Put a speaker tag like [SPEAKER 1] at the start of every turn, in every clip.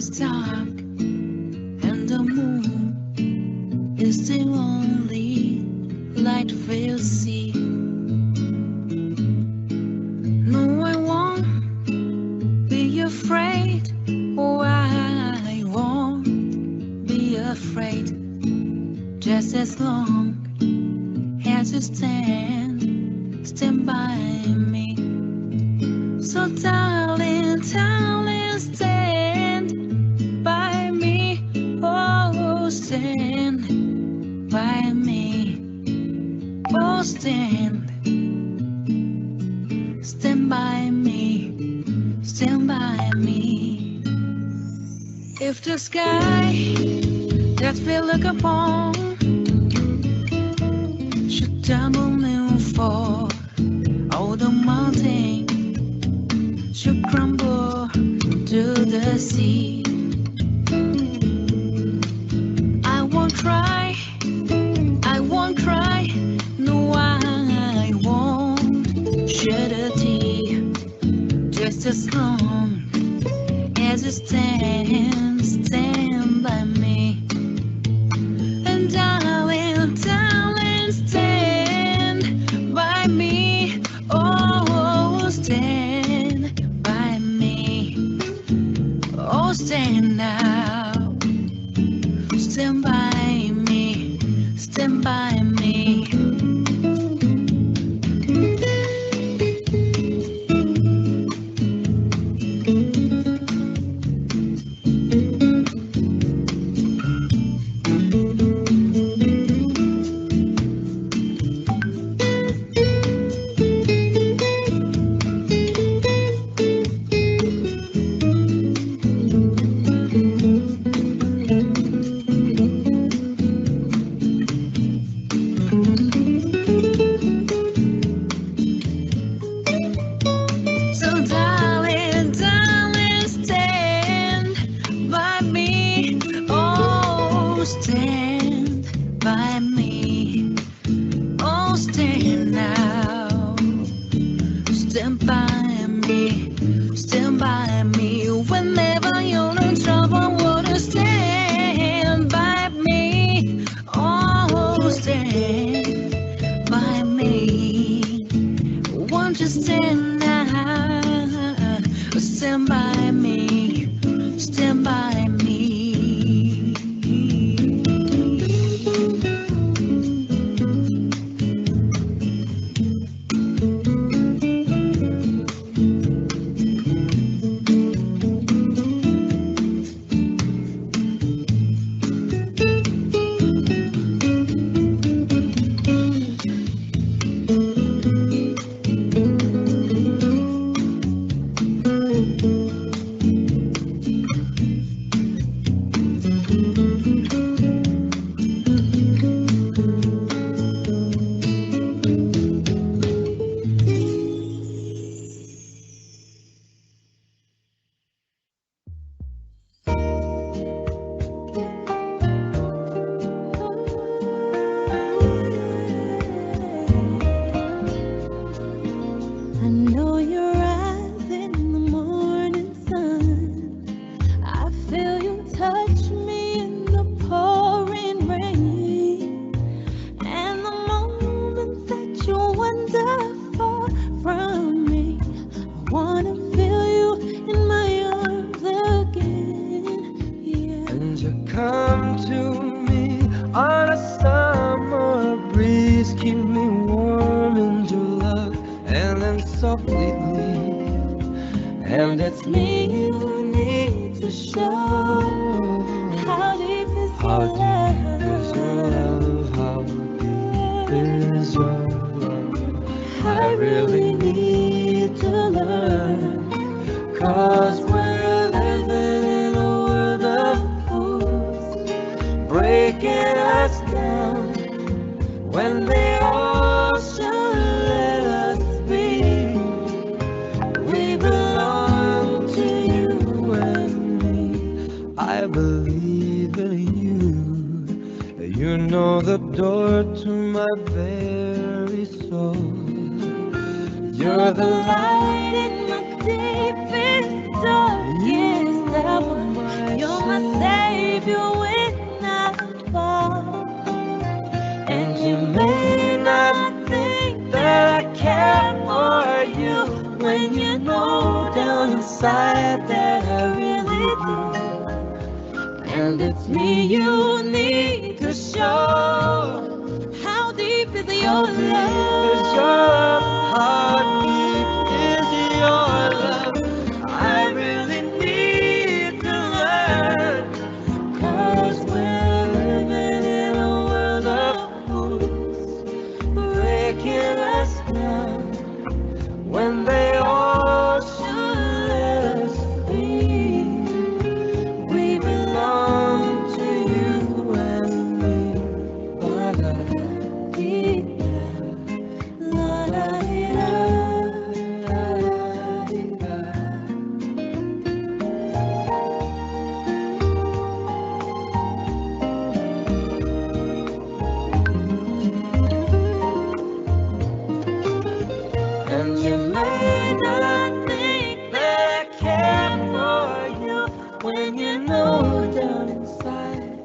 [SPEAKER 1] it's dark and the moon is the only light we'll see. No, I won't be afraid. Oh, I won't be afraid. Just as long as you stand by me. So darling, darling, stand by me. Oh, stand by me. Oh, stand by me. Stand by me. If the sky that we look upon should tumble and fall, all the mountains should crumble to the sea. I won't cry, no, I won't shed a tear. Just as long as you stand by me. And darling, darling, stand by me. Oh, stand by me. Oh, stand now. Stand by me. Stand by me. Stand by me. Oh, stand now. Stand by me. Stand by me. Whenever you're in trouble, would you stand by me? Oh, stand by me. Won't you stand now? Stand by me. Stand by me.
[SPEAKER 2] And it's me you need to show. How deep is your love? How deep is your love? I really need to learn. 'Cause we're living in a world of fools, breaking us down when they all should let us be. We belong to you and me. I believe in you. You know the door to my very soul. You're the light in my deepest, darkest hour. inside that I really do. And it's me you need to show.
[SPEAKER 1] How deep is your love?
[SPEAKER 2] Is your love? How deep is your love? I really need to learn. 'Cause we're living in a world of fools, breaking us down when they all should let us be. We belong to you and me. Ba-da-dee-da, la-da-dee-da, la-da-dee-da. And you may not think that I care for you when you know down inside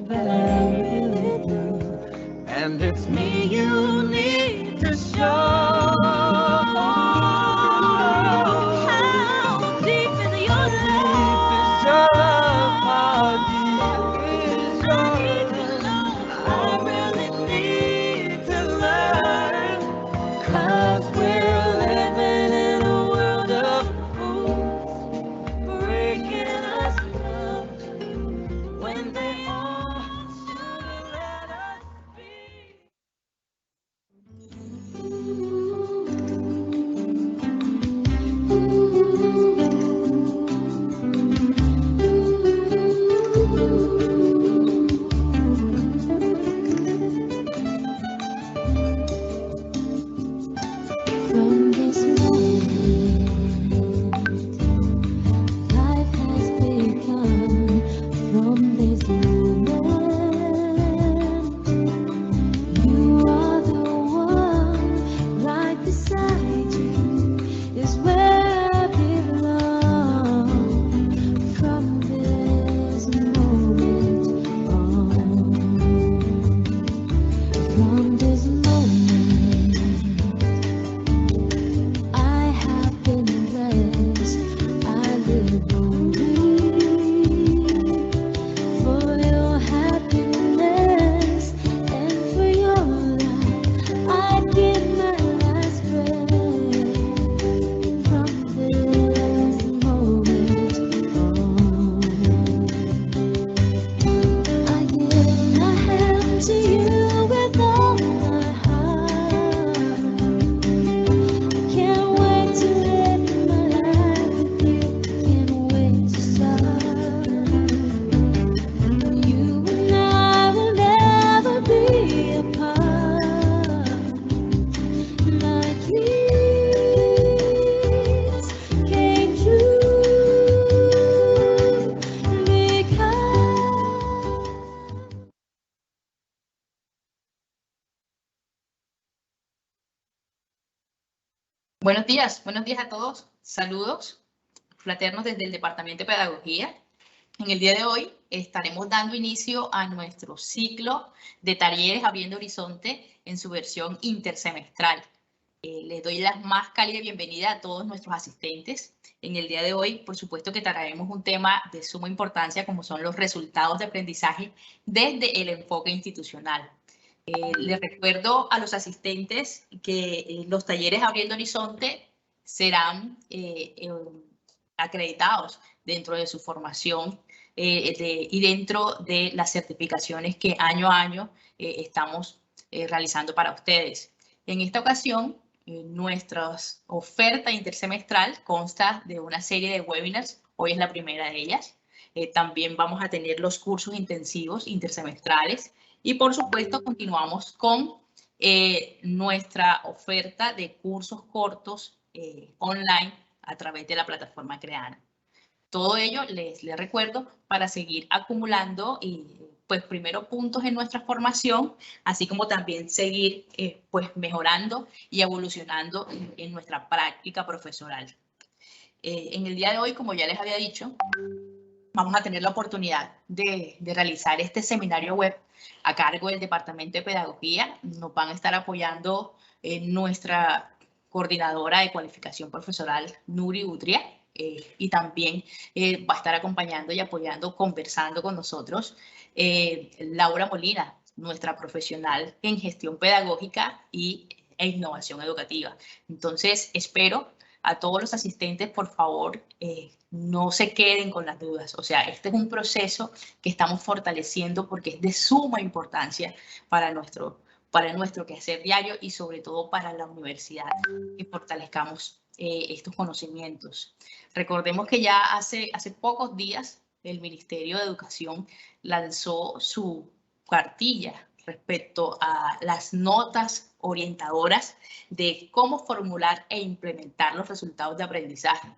[SPEAKER 2] that I really do. And it's me you need to show.
[SPEAKER 1] How deep is your
[SPEAKER 2] Deep
[SPEAKER 1] love?
[SPEAKER 2] is your love, how deep is your love? I really need to learn. 'Cause we're living in a world of fools, breaking us down when they all should let us be.
[SPEAKER 3] From this moment, life has begun. From this moment, you are the one. Right beside you is where I belong. From this moment on, from this moment, I have been blessed. I live only for your happiness and for your love. I give my last breath. From this moment on, I give my hand to you with all my heart. Can't wait to live my life with you. Can't wait to start. You and I will never be apart. My dreams came true because.
[SPEAKER 4] Buenos días a todos. Saludos fraternos desde el Departamento de Pedagogía. En el día de hoy estaremos dando inicio a nuestro ciclo de talleres Abriendo Horizonte en su versión intersemestral. Les doy la más cálida bienvenida a todos nuestros asistentes. En el día de hoy, por supuesto que trataremos un tema de suma importancia como son los resultados de aprendizaje desde el enfoque institucional. Les recuerdo a los asistentes que los talleres Abriendo Horizonte serán acreditados dentro de su formación y dentro de las certificaciones que año a año estamos realizando para ustedes. En esta ocasión, nuestra oferta intersemestral consta de una serie de webinars. Hoy es la primera de ellas. También vamos a tener los cursos intensivos intersemestrales. Y por supuesto, continuamos con nuestra oferta de cursos cortos online a través de la plataforma Creana. Todo ello les recuerdo para seguir acumulando pues primero puntos en nuestra formación, así como también seguir pues mejorando y evolucionando en nuestra práctica profesoral. En el día de hoy, como ya les había dicho, vamos a tener la oportunidad de realizar este seminario web a cargo del Departamento de Pedagogía. Nos van a estar apoyando nuestra coordinadora de cualificación profesoral, Nuri Utria. y también va a estar acompañando y apoyando, conversando con nosotros Laura Molina, nuestra profesional en gestión pedagógica e innovación educativa. Entonces, espero a todos los asistentes, por favor, no se queden con las dudas. O sea, este es un proceso que estamos fortaleciendo porque es de suma importancia para nuestro quehacer diario y sobre todo para la universidad, que fortalezcamos estos conocimientos. Recordemos que ya hace pocos días el Ministerio de Educación lanzó su cartilla respecto a las notas orientadoras de cómo formular e implementar los resultados de aprendizaje.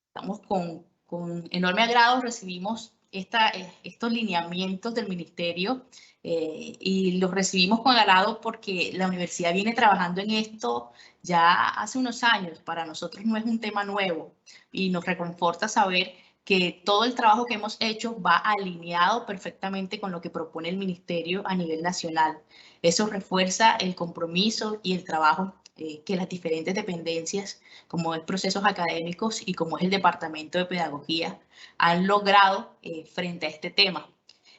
[SPEAKER 4] Estamos con enorme agrado, recibimos estos lineamientos del Ministerio y los recibimos con agrado porque la universidad viene trabajando en esto ya hace unos años. Para nosotros no es un tema nuevo y nos reconforta saber que todo el trabajo que hemos hecho va alineado perfectamente con lo que propone el Ministerio a nivel nacional. Eso refuerza el compromiso y el trabajo que las diferentes dependencias, como es procesos académicos y como es el Departamento de Pedagogía, han logrado frente a este tema.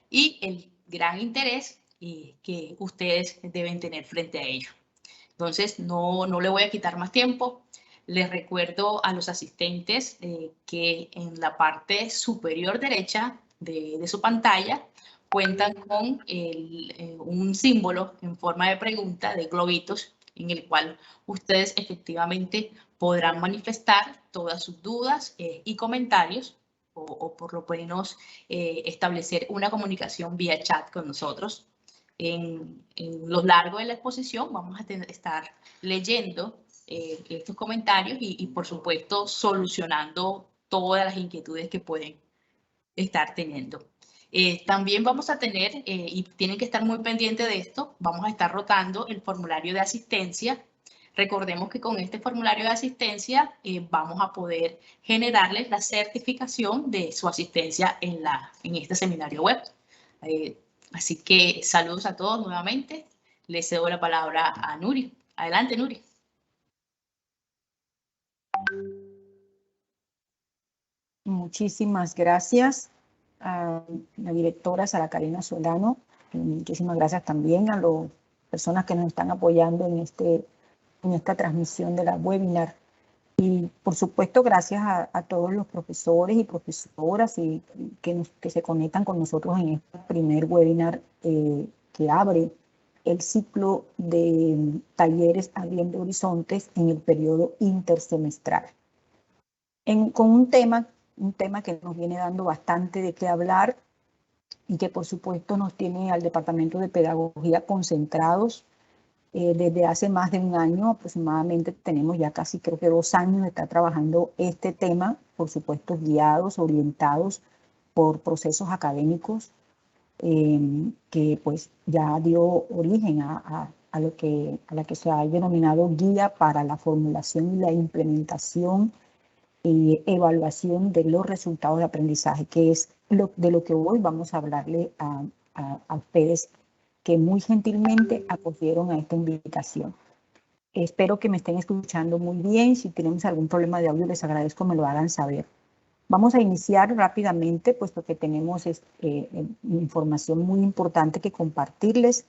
[SPEAKER 4] Y el gran interés que ustedes deben tener frente a ello. Entonces, no le voy a quitar más tiempo. Les recuerdo a los asistentes que en la parte superior derecha de su pantalla cuentan con un símbolo en forma de pregunta, de globitos, en el cual ustedes efectivamente podrán manifestar todas sus dudas y comentarios o por lo menos establecer una comunicación vía chat con nosotros. En lo largo de la exposición vamos a estar leyendo estos comentarios y por supuesto solucionando todas las inquietudes que pueden estar teniendo. También vamos a tener, y tienen que estar muy pendientes de esto, vamos a estar rotando el formulario de asistencia. Recordemos que con este formulario de asistencia vamos a poder generarles la certificación de su asistencia en este seminario web. Así que saludos a todos nuevamente. Les cedo la palabra a Nuri. Adelante, Nuri.
[SPEAKER 5] Muchísimas gracias a la directora Sara Karina Solano. Muchísimas gracias también a las personas que nos están apoyando en esta transmisión de la webinar. Y por supuesto, gracias a todos los profesores y profesoras que se conectan con nosotros en este primer webinar que abre el ciclo de talleres Abriendo Horizontes en el periodo intersemestral. Con un tema que nos viene dando bastante de qué hablar y que por supuesto nos tiene al Departamento de Pedagogía concentrados desde hace más de un año aproximadamente. Tenemos ya casi creo que 2 años de estar trabajando este tema, por supuesto guiados, orientados por procesos académicos que pues ya dio origen a la que se ha denominado Guía para la Formulación y la Implementación y Evaluación de los Resultados de Aprendizaje, que es de lo que hoy vamos a hablarle a ustedes que muy gentilmente acogieron a esta invitación. Espero que me estén escuchando muy bien. Si tenemos algún problema de audio, les agradezco me lo hagan saber. Vamos a iniciar rápidamente, puesto que tenemos información muy importante que compartirles.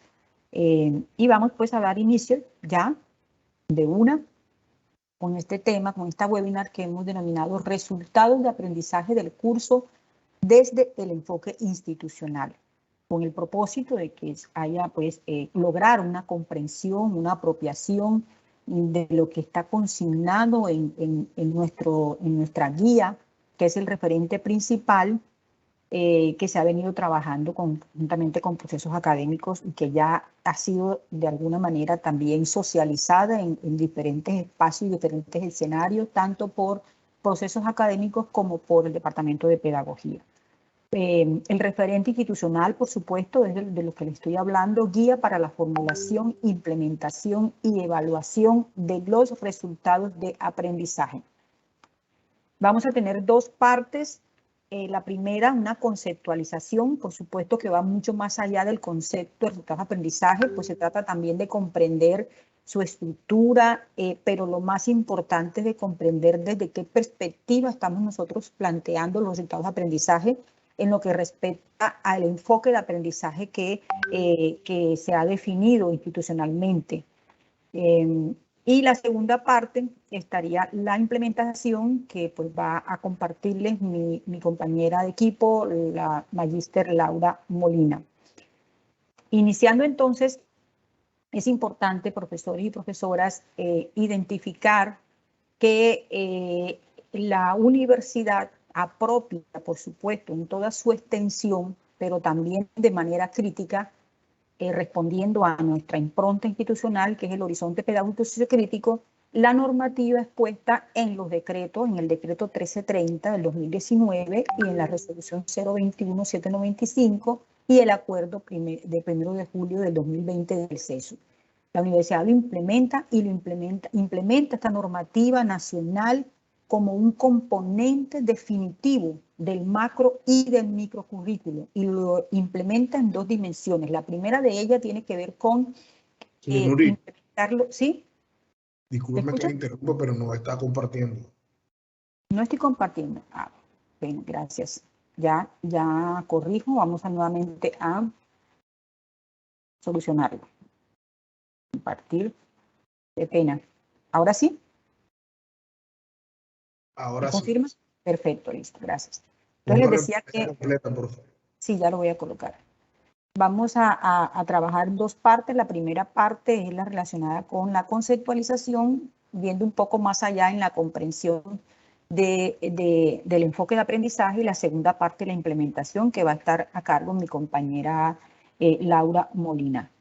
[SPEAKER 5] Y vamos pues a dar inicio ya de una con este tema, con esta webinar que hemos denominado Resultados de Aprendizaje del Curso desde el enfoque institucional, con el propósito de que haya pues lograr una comprensión, una apropiación de lo que está consignado en nuestra guía, que es el referente principal que se ha venido trabajando conjuntamente con procesos académicos y que ya ha sido de alguna manera también socializada en diferentes espacios y diferentes escenarios, tanto por procesos académicos como por el Departamento de Pedagogía. El referente institucional, por supuesto, es de lo que le estoy hablando, Guía para la Formulación, Implementación y Evaluación de los Resultados de Aprendizaje. Vamos a tener 2 partes. La primera, una conceptualización, por supuesto que va mucho más allá del concepto de resultados de aprendizaje, pues se trata también de comprender su estructura, pero lo más importante es de comprender desde qué perspectiva estamos nosotros planteando los resultados de aprendizaje en lo que respecta al enfoque de aprendizaje que se ha definido institucionalmente. Y la segunda parte estaría la implementación, que pues va a compartirles mi compañera de equipo, la magíster Laura Molina. Iniciando entonces, es importante, profesores y profesoras, identificar que la universidad apropia, por supuesto, en toda su extensión, pero también de manera crítica, respondiendo a nuestra impronta institucional, que es el horizonte pedagógico sociocrítico, la normativa expuesta en los decretos, en el decreto 1330 del 2019 y en la resolución 021-795 y el acuerdo de 1 de julio del 2020 del CESU. La universidad lo implementa y implementa esta normativa nacional como un componente definitivo del macro y del microcurrículo y lo implementa en dos dimensiones. La primera de ellas tiene que ver con implementarlo, ¿sí?
[SPEAKER 6] Disculpe que me interrumpa, pero no está compartiendo.
[SPEAKER 5] No estoy compartiendo. Ah, bueno, gracias. Ya corrijo, vamos nuevamente a solucionarlo. Compartir. Qué pena. ¿Ahora sí?
[SPEAKER 6] Ahora
[SPEAKER 5] ¿confirma?
[SPEAKER 6] sí.
[SPEAKER 5] Perfecto, listo, gracias. Entonces les decía que...
[SPEAKER 6] completa, por favor.
[SPEAKER 5] Sí, ya lo voy a colocar. Vamos a trabajar dos partes. La primera parte es la relacionada con la conceptualización, viendo un poco más allá en la comprensión del enfoque de aprendizaje, y la segunda parte, la implementación, que va a estar a cargo mi compañera Laura Molina.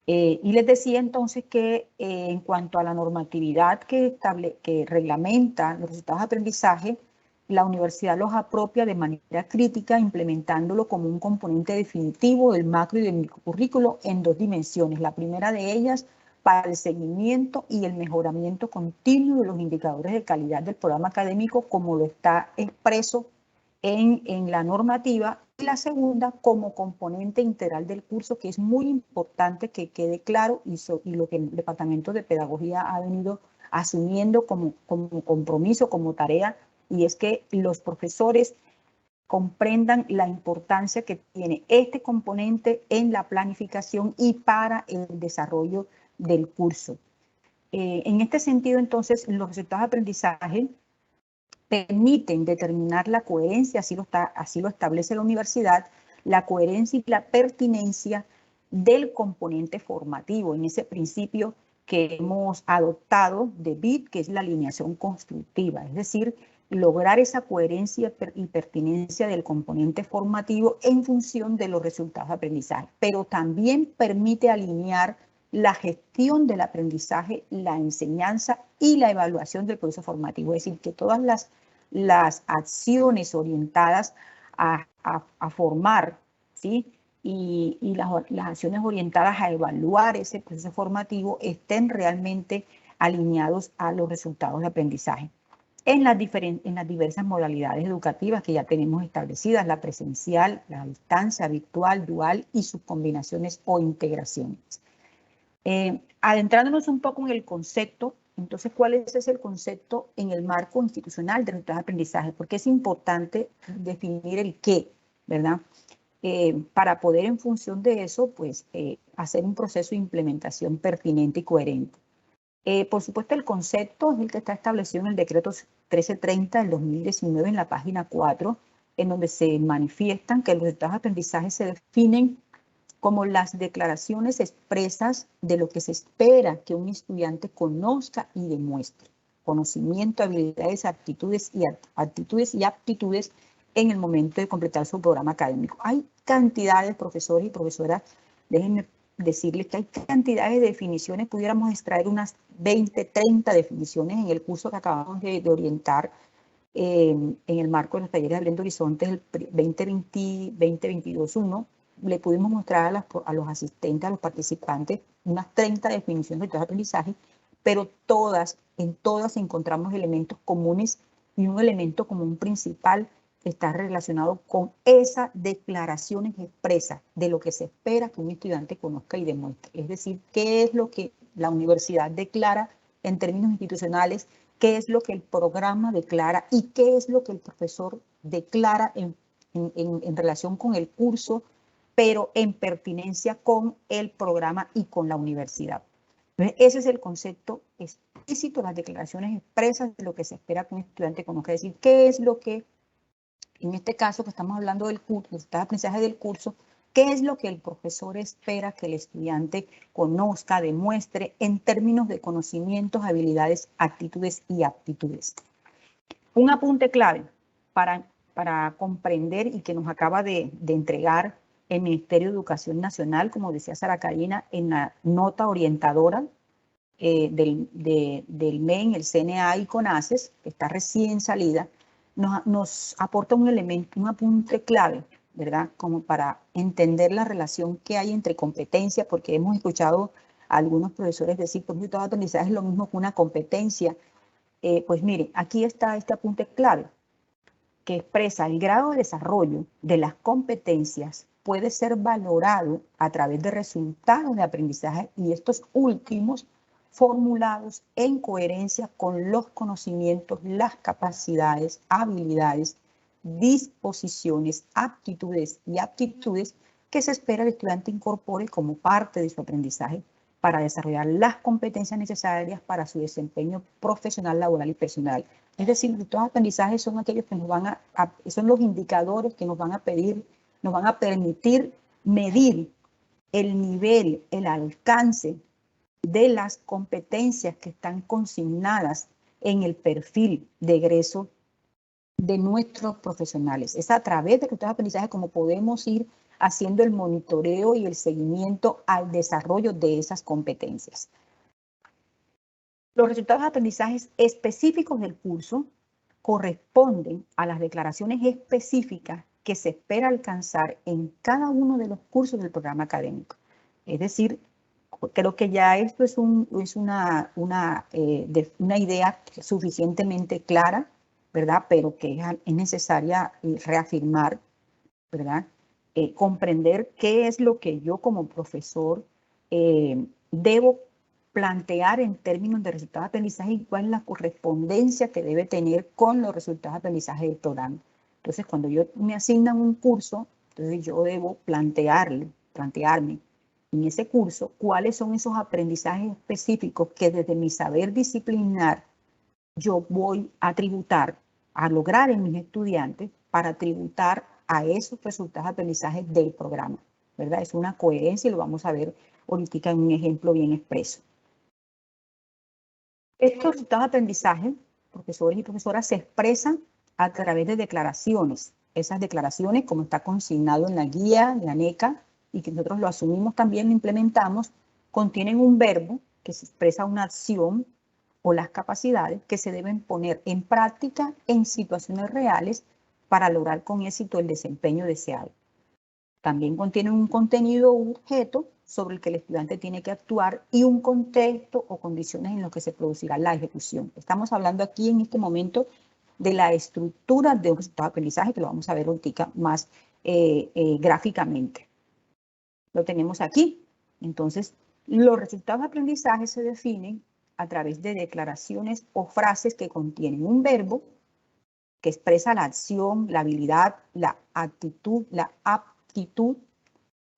[SPEAKER 5] Y les decía entonces que en cuanto a la normatividad que reglamenta los resultados de aprendizaje, la universidad los apropia de manera crítica, implementándolo como un componente definitivo del macro y del microcurrículo en dos dimensiones. La primera de ellas, para el seguimiento y el mejoramiento continuo de los indicadores de calidad del programa académico, como lo está expreso en la normativa, y la segunda como componente integral del curso, que es muy importante que quede claro y lo que el Departamento de Pedagogía ha venido asumiendo como compromiso, como tarea, y es que los profesores comprendan la importancia que tiene este componente en la planificación y para el desarrollo del curso. En este sentido, entonces, los resultados de aprendizaje permiten determinar la coherencia, así lo establece la universidad, la coherencia y la pertinencia del componente formativo, en ese principio que hemos adoptado de BIT, que es la alineación constructiva, es decir, lograr esa coherencia y pertinencia del componente formativo en función de los resultados de aprendizaje, pero también permite alinear la gestión del aprendizaje, la enseñanza y la evaluación del proceso formativo. Es decir, que todas las acciones orientadas a formar, ¿sí? y las acciones orientadas a evaluar ese proceso formativo estén realmente alineados a los resultados de aprendizaje. En las diversas modalidades educativas que ya tenemos establecidas, la presencial, la distancia, virtual, dual y sus combinaciones o integraciones. Adentrándonos un poco en el concepto, entonces, ¿cuál es el concepto en el marco institucional de resultados de aprendizaje? Porque es importante definir el qué, ¿verdad? Para poder, en función de eso, pues, hacer un proceso de implementación pertinente y coherente. Por supuesto, el concepto es el que está establecido en el decreto 1330 del 2019 en la página 4, en donde se manifiestan que los resultados de aprendizaje se definen como las declaraciones expresas de lo que se espera que un estudiante conozca y demuestre. Conocimiento, habilidades, actitudes y aptitudes en el momento de completar su programa académico. Hay cantidades, profesores y profesoras, déjenme decirles que hay cantidades de definiciones, pudiéramos extraer unas 20, 30 definiciones en el curso que acabamos de orientar en el marco de los talleres de Abriendo Horizontes, el 2022-1, le pudimos mostrar a los asistentes, a los participantes, unas 30 definiciones de aprendizaje, pero en todas encontramos elementos comunes, y un elemento común principal está relacionado con esas declaraciones expresas de lo que se espera que un estudiante conozca y demuestre. Es decir, qué es lo que La universidad declara en términos institucionales qué es lo que el programa declara y qué es lo que el profesor declara en relación con el curso, pero en pertinencia con el programa y con la universidad. Entonces, ese es el concepto explícito, las declaraciones expresas de lo que se espera que un estudiante conozca. Es decir, qué es lo que, en este caso que estamos hablando del curso, del aprendizaje del curso, qué es lo que el profesor espera que el estudiante conozca, demuestre en términos de conocimientos, habilidades, actitudes y aptitudes. Un apunte clave para comprender y que nos acaba de entregar el Ministerio de Educación Nacional, como decía Sara Karina, en la nota orientadora del MEN, el CNA y CONACES, que está recién salida, nos aporta un elemento, un apunte clave, ¿verdad? Como para entender la relación que hay entre competencia, porque hemos escuchado a algunos profesores decir, pues todo aprendizaje es lo mismo que una competencia. Pues mire, aquí está este apunte clave, que expresa el grado de desarrollo de las competencias puede ser valorado a través de resultados de aprendizaje y estos últimos formulados en coherencia con los conocimientos, las capacidades, habilidades, disposiciones, aptitudes y aptitudes que se espera el estudiante incorpore como parte de su aprendizaje para desarrollar las competencias necesarias para su desempeño profesional, laboral y personal. Es decir, estos aprendizajes son aquellos que nos van son los indicadores que nos van a permitir medir el nivel, el alcance de las competencias que están consignadas en el perfil de egreso de nuestros profesionales. Es a través de estos aprendizajes como podemos ir haciendo el monitoreo y el seguimiento al desarrollo de esas competencias. Los resultados de aprendizajes específicos del curso corresponden a las declaraciones específicas que se espera alcanzar en cada uno de los cursos del programa académico. Es decir, creo que ya esto es una idea suficientemente clara, ¿verdad? Pero que es necesaria reafirmar, ¿verdad? Comprender qué es lo que yo como profesor debo plantear en términos de resultados de aprendizaje y cuál es la correspondencia que debe tener con los resultados de aprendizaje del programa. Entonces, cuando me asignan un curso, entonces yo debo plantearme en ese curso cuáles son esos aprendizajes específicos que desde mi saber disciplinar yo voy a tributar, a lograr en mis estudiantes para tributar a esos resultados de aprendizaje del programa, ¿verdad? Es una coherencia y lo vamos a ver ahorita en un ejemplo bien expreso. Estos resultados de aprendizaje, profesores y profesoras, se expresan a través de declaraciones. Esas declaraciones, como está consignado en la guía de ANECA y que nosotros lo asumimos también, lo implementamos, contienen un verbo que se expresa una acción o las capacidades que se deben poner en práctica en situaciones reales para lograr con éxito el desempeño deseado. También contienen un contenido o objeto sobre el que el estudiante tiene que actuar y un contexto o condiciones en los que se producirá la ejecución. Estamos hablando aquí en este momento de la estructura de un resultado de aprendizaje, que lo vamos a ver ahorita más gráficamente. Lo tenemos aquí. Entonces, los resultados de aprendizaje se definen a través de declaraciones o frases que contienen un verbo que expresa la acción, la habilidad, la actitud, la aptitud,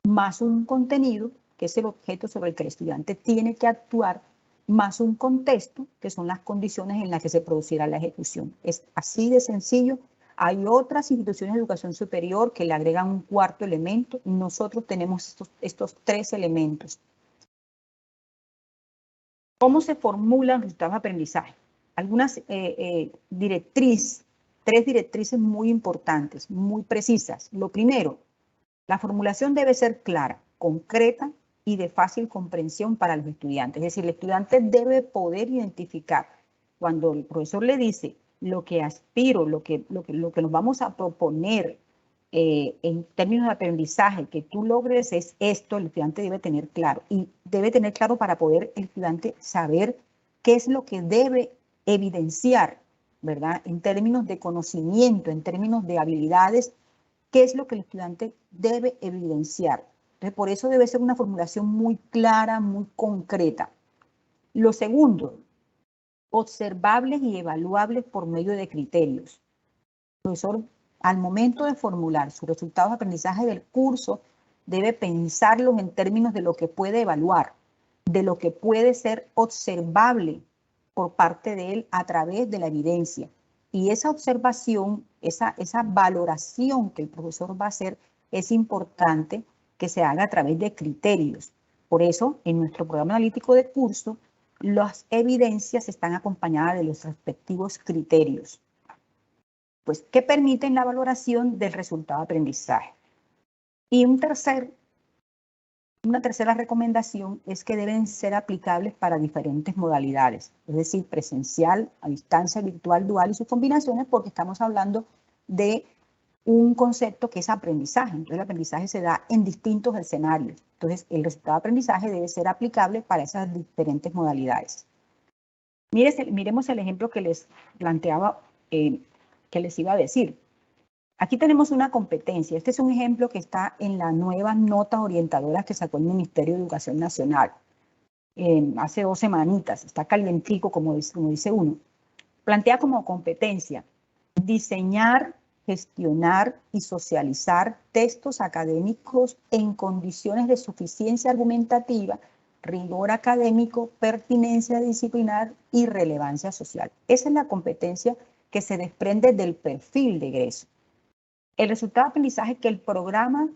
[SPEAKER 5] más un contenido, que es el objeto sobre el que el estudiante tiene que actuar, más un contexto, que son las condiciones en las que se producirá la ejecución. Es así de sencillo. Hay otras instituciones de educación superior que le agregan un cuarto elemento. Nosotros tenemos estos tres elementos. ¿Cómo se formulan resultados de aprendizaje? Algunas tres directrices muy importantes, muy precisas. Lo primero, la formulación debe ser clara, concreta y de fácil comprensión para los estudiantes. Es decir, el estudiante debe poder identificar cuando el profesor le dice lo que aspiro, lo que nos vamos a proponer en términos de aprendizaje, que tú logres es esto, el estudiante debe tener claro. Y debe tener claro para poder el estudiante saber qué es lo que debe evidenciar, ¿verdad? En términos de conocimiento, en términos de habilidades, qué es lo que el estudiante debe evidenciar. Entonces, por eso debe ser una formulación muy clara, muy concreta. Lo segundo, observables y evaluables por medio de criterios. El profesor, al momento de formular sus resultados de aprendizaje del curso, debe pensarlos en términos de lo que puede evaluar, de lo que puede ser observable por parte de él a través de la evidencia. Y esa observación, esa valoración que el profesor va a hacer, es importante que se haga a través de criterios. Por eso, en nuestro programa analítico de curso, las evidencias están acompañadas de los respectivos criterios, pues, que permiten la valoración del resultado de aprendizaje. Y una tercera recomendación es que deben ser aplicables para diferentes modalidades, es decir, presencial, a distancia, virtual, dual y sus combinaciones, porque estamos hablando de un concepto que es aprendizaje. Entonces, el aprendizaje se da en distintos escenarios. Entonces, el resultado de aprendizaje debe ser aplicable para esas diferentes modalidades. Miremos el ejemplo que les planteaba, que les iba a decir. Aquí tenemos una competencia. Este es un ejemplo que está en las nuevas notas orientadoras que sacó el Ministerio de Educación Nacional hace 2 semanitas. Está calientico, como dice uno. Plantea como competencia diseñar, gestionar y socializar textos académicos en condiciones de suficiencia argumentativa, rigor académico, pertinencia disciplinar y relevancia social. Esa es la competencia que se desprende del perfil de egreso. El resultado de aprendizaje que el programa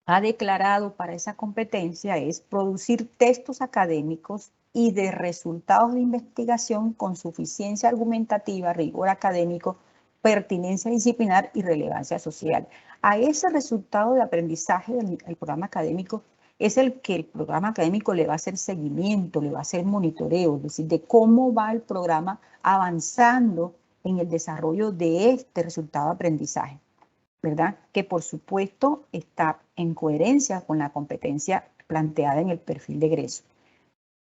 [SPEAKER 5] ha declarado para esa competencia es producir textos académicos y de resultados de investigación con suficiencia argumentativa, rigor académico, pertinencia disciplinar y relevancia social. A ese resultado de aprendizaje del programa académico es el que el programa académico le va a hacer seguimiento, le va a hacer monitoreo, es decir, de cómo va el programa avanzando en el desarrollo de este resultado de aprendizaje, ¿verdad? Que por supuesto está en coherencia con la competencia planteada en el perfil de egreso.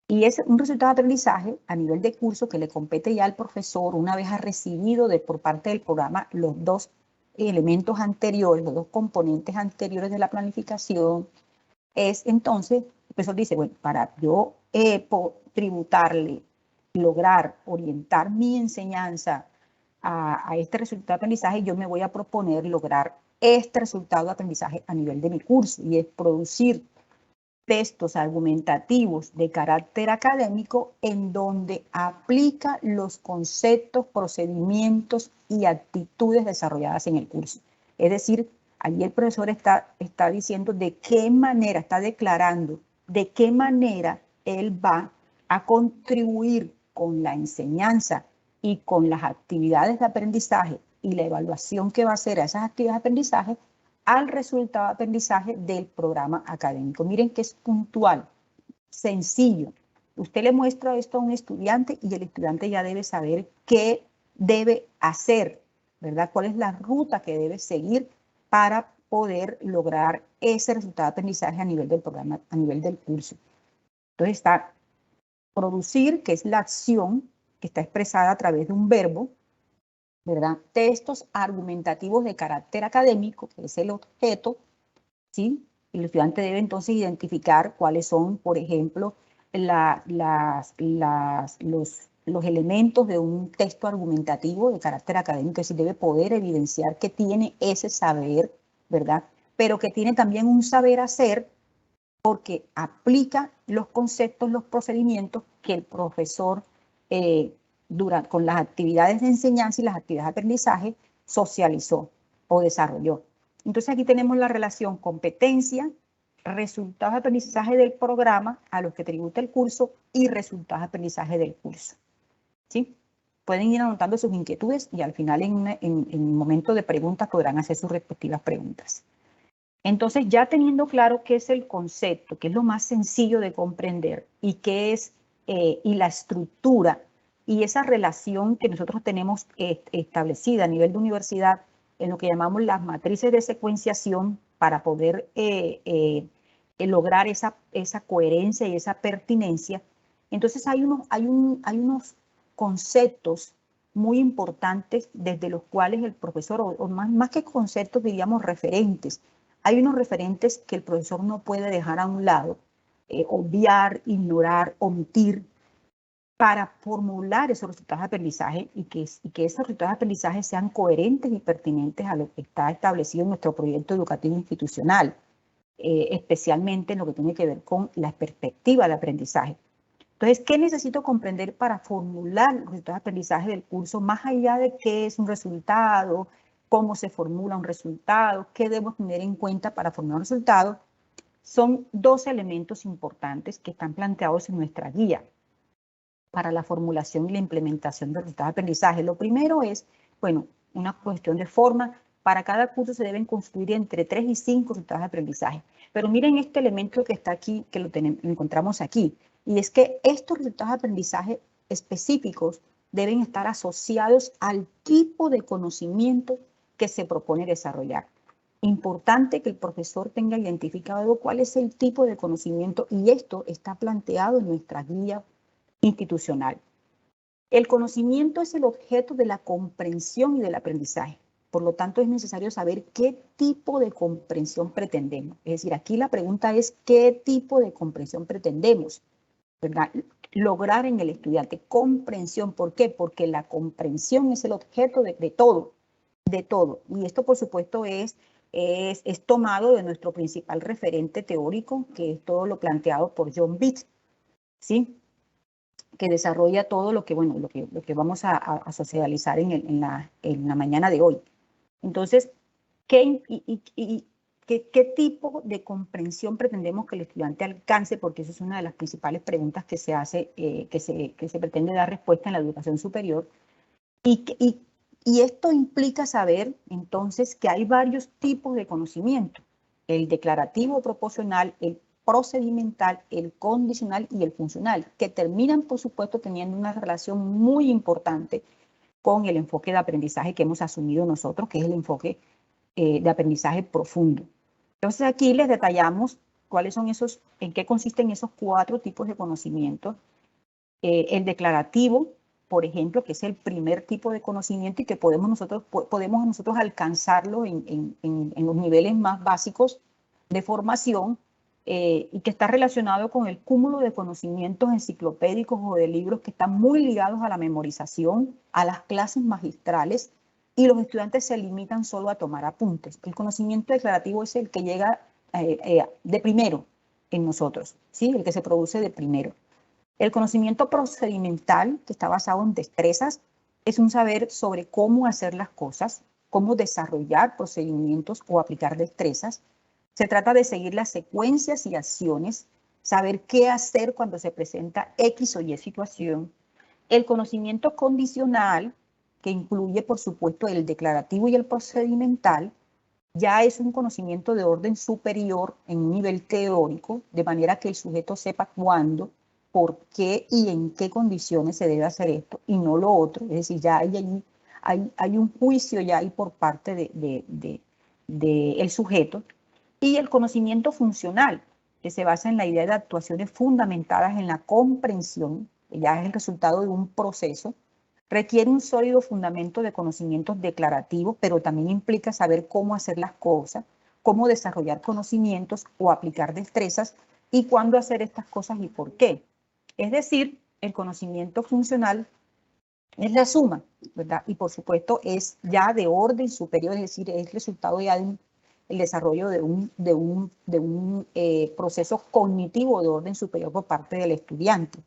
[SPEAKER 5] Y es un resultado de aprendizaje a nivel de curso que le compete ya al profesor una vez ha recibido por parte del programa los 2 elementos anteriores, los 2 componentes anteriores de la planificación. Es entonces, el profesor dice, bueno, para yo tributarle, lograr orientar mi enseñanza a este resultado de aprendizaje, yo me voy a proponer lograr este resultado de aprendizaje a nivel de mi curso, y es producir textos argumentativos de carácter académico en donde aplica los conceptos, procedimientos y actitudes desarrolladas en el curso. Es decir, allí el profesor está diciendo de qué manera, está declarando de qué manera él va a contribuir con la enseñanza y con las actividades de aprendizaje y la evaluación que va a hacer a esas actividades de aprendizaje al resultado de aprendizaje del programa académico. Miren que es puntual, sencillo. Usted le muestra esto a un estudiante y el estudiante ya debe saber qué debe hacer, ¿verdad? ¿Cuál es la ruta que debe seguir para poder lograr ese resultado de aprendizaje a nivel del programa, a nivel del curso? Entonces está producir, que es la acción que está expresada a través de un verbo, ¿verdad? Textos argumentativos de carácter académico, que es el objeto, ¿sí? El estudiante debe entonces identificar cuáles son, por ejemplo, los elementos de un texto argumentativo de carácter académico, es decir, debe poder evidenciar que tiene ese saber, ¿verdad? Pero que tiene también un saber hacer porque aplica los conceptos, los procedimientos que el profesor con las actividades de enseñanza y las actividades de aprendizaje socializó o desarrolló. Entonces aquí tenemos la relación competencia, resultados de aprendizaje del programa a los que tributa el curso y resultados de aprendizaje del curso. ¿Sí? Pueden ir anotando sus inquietudes y al final en un momento de preguntas podrán hacer sus respectivas preguntas. Entonces, ya teniendo claro qué es el concepto, que es lo más sencillo de comprender y qué es y la estructura y esa relación que nosotros tenemos establecida a nivel de universidad en lo que llamamos las matrices de secuenciación para poder lograr esa coherencia y esa pertinencia. Entonces hay unos conceptos muy importantes desde los cuales el profesor, o más que conceptos diríamos referentes, hay unos referentes que el profesor no puede dejar a un lado, obviar, ignorar, omitir, para formular esos resultados de aprendizaje y que esos resultados de aprendizaje sean coherentes y pertinentes a lo que está establecido en nuestro proyecto educativo institucional, especialmente en lo que tiene que ver con la perspectiva de aprendizaje. Entonces, ¿qué necesito comprender para formular los resultados de aprendizaje del curso, más allá de qué es un resultado, cómo se formula un resultado, qué debo tener en cuenta para formular un resultado? Son dos elementos importantes que están planteados en nuestra guía para la formulación y la implementación de resultados de aprendizaje. Lo primero es, bueno, una cuestión de forma. Para cada curso se deben construir entre 3 y 5 resultados de aprendizaje. Pero miren este elemento que está aquí, que lo encontramos aquí, y es que estos resultados de aprendizaje específicos deben estar asociados al tipo de conocimiento que se propone desarrollar. Importante que el profesor tenga identificado cuál es el tipo de conocimiento, y esto está planteado en nuestra guía institucional. El conocimiento es el objeto de la comprensión y del aprendizaje. Por lo tanto, es necesario saber qué tipo de comprensión pretendemos. Es decir, aquí la pregunta es qué tipo de comprensión pretendemos, ¿verdad? Lograr en el estudiante. Comprensión, ¿por qué? Porque la comprensión es el objeto de todo, de todo. Y esto, por supuesto, es tomado de nuestro principal referente teórico, que es todo lo planteado por John Beach, ¿sí? Que desarrolla todo lo que, bueno, lo que vamos a socializar en la mañana de hoy. Entonces, ¿qué tipo de comprensión pretendemos que el estudiante alcance? Porque esa es una de las principales preguntas que se hace, que se pretende dar respuesta en la educación superior. Y esto implica saber, entonces, que hay varios tipos de conocimiento: el declarativo proporcional, el procedimental, el condicional y el funcional, que terminan, por supuesto, teniendo una relación muy importante con el enfoque de aprendizaje que hemos asumido nosotros, que es el enfoque de aprendizaje profundo. Entonces, aquí les detallamos cuáles son esos, en qué consisten esos 4 tipos de conocimiento. El declarativo, por ejemplo, que es el primer tipo de conocimiento y que podemos nosotros alcanzarlo en los niveles más básicos de formación, y que está relacionado con el cúmulo de conocimientos enciclopédicos o de libros que están muy ligados a la memorización, a las clases magistrales, y los estudiantes se limitan solo a tomar apuntes. El conocimiento declarativo es el que llega de primero en nosotros, ¿sí? El que se produce de primero. El conocimiento procedimental, que está basado en destrezas, es un saber sobre cómo hacer las cosas, cómo desarrollar procedimientos o aplicar destrezas. Se trata de seguir las secuencias y acciones, saber qué hacer cuando se presenta X o Y situación. El conocimiento condicional, que incluye, por supuesto, el declarativo y el procedimental, ya es un conocimiento de orden superior en un nivel teórico, de manera que el sujeto sepa cuándo, por qué y en qué condiciones se debe hacer esto y no lo otro. Es decir, ya hay un juicio ya ahí por parte del sujeto. Y el conocimiento funcional, que se basa en la idea de actuaciones fundamentadas en la comprensión, que ya es el resultado de un proceso, requiere un sólido fundamento de conocimientos declarativos, pero también implica saber cómo hacer las cosas, cómo desarrollar conocimientos o aplicar destrezas y cuándo hacer estas cosas y por qué. Es decir, el conocimiento funcional es la suma, ¿verdad? Y por supuesto es ya de orden superior, es decir, es resultado ya de el desarrollo de un proceso cognitivo de orden superior por parte del estudiante.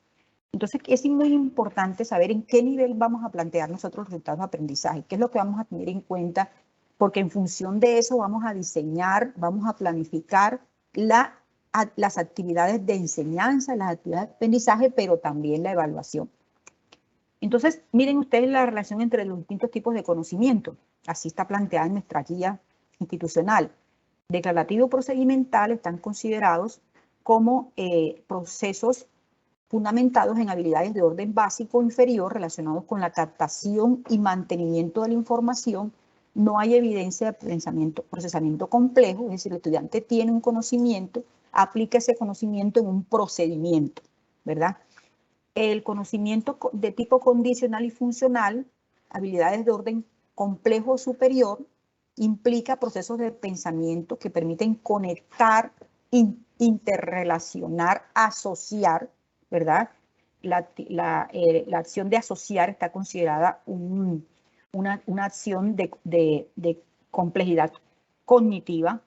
[SPEAKER 5] Entonces, es muy importante saber en qué nivel vamos a plantear nosotros los resultados de aprendizaje, qué es lo que vamos a tener en cuenta, porque en función de eso vamos a diseñar, vamos a planificar las actividades de enseñanza, las actividades de aprendizaje, pero también la evaluación. Entonces, miren ustedes la relación entre los distintos tipos de conocimiento. Así está planteada en nuestra guía institucional. Declarativo procedimental están considerados como procesos fundamentados en habilidades de orden básico inferior relacionados con la captación y mantenimiento de la información. No hay evidencia de procesamiento complejo, es decir, el estudiante tiene un conocimiento, aplica ese conocimiento en un procedimiento, ¿verdad? El conocimiento de tipo condicional y funcional, habilidades de orden complejo superior, implica procesos de pensamiento que permiten conectar, interrelacionar, asociar, ¿verdad? la acción de asociar está considerada una acción de complejidad cognitiva,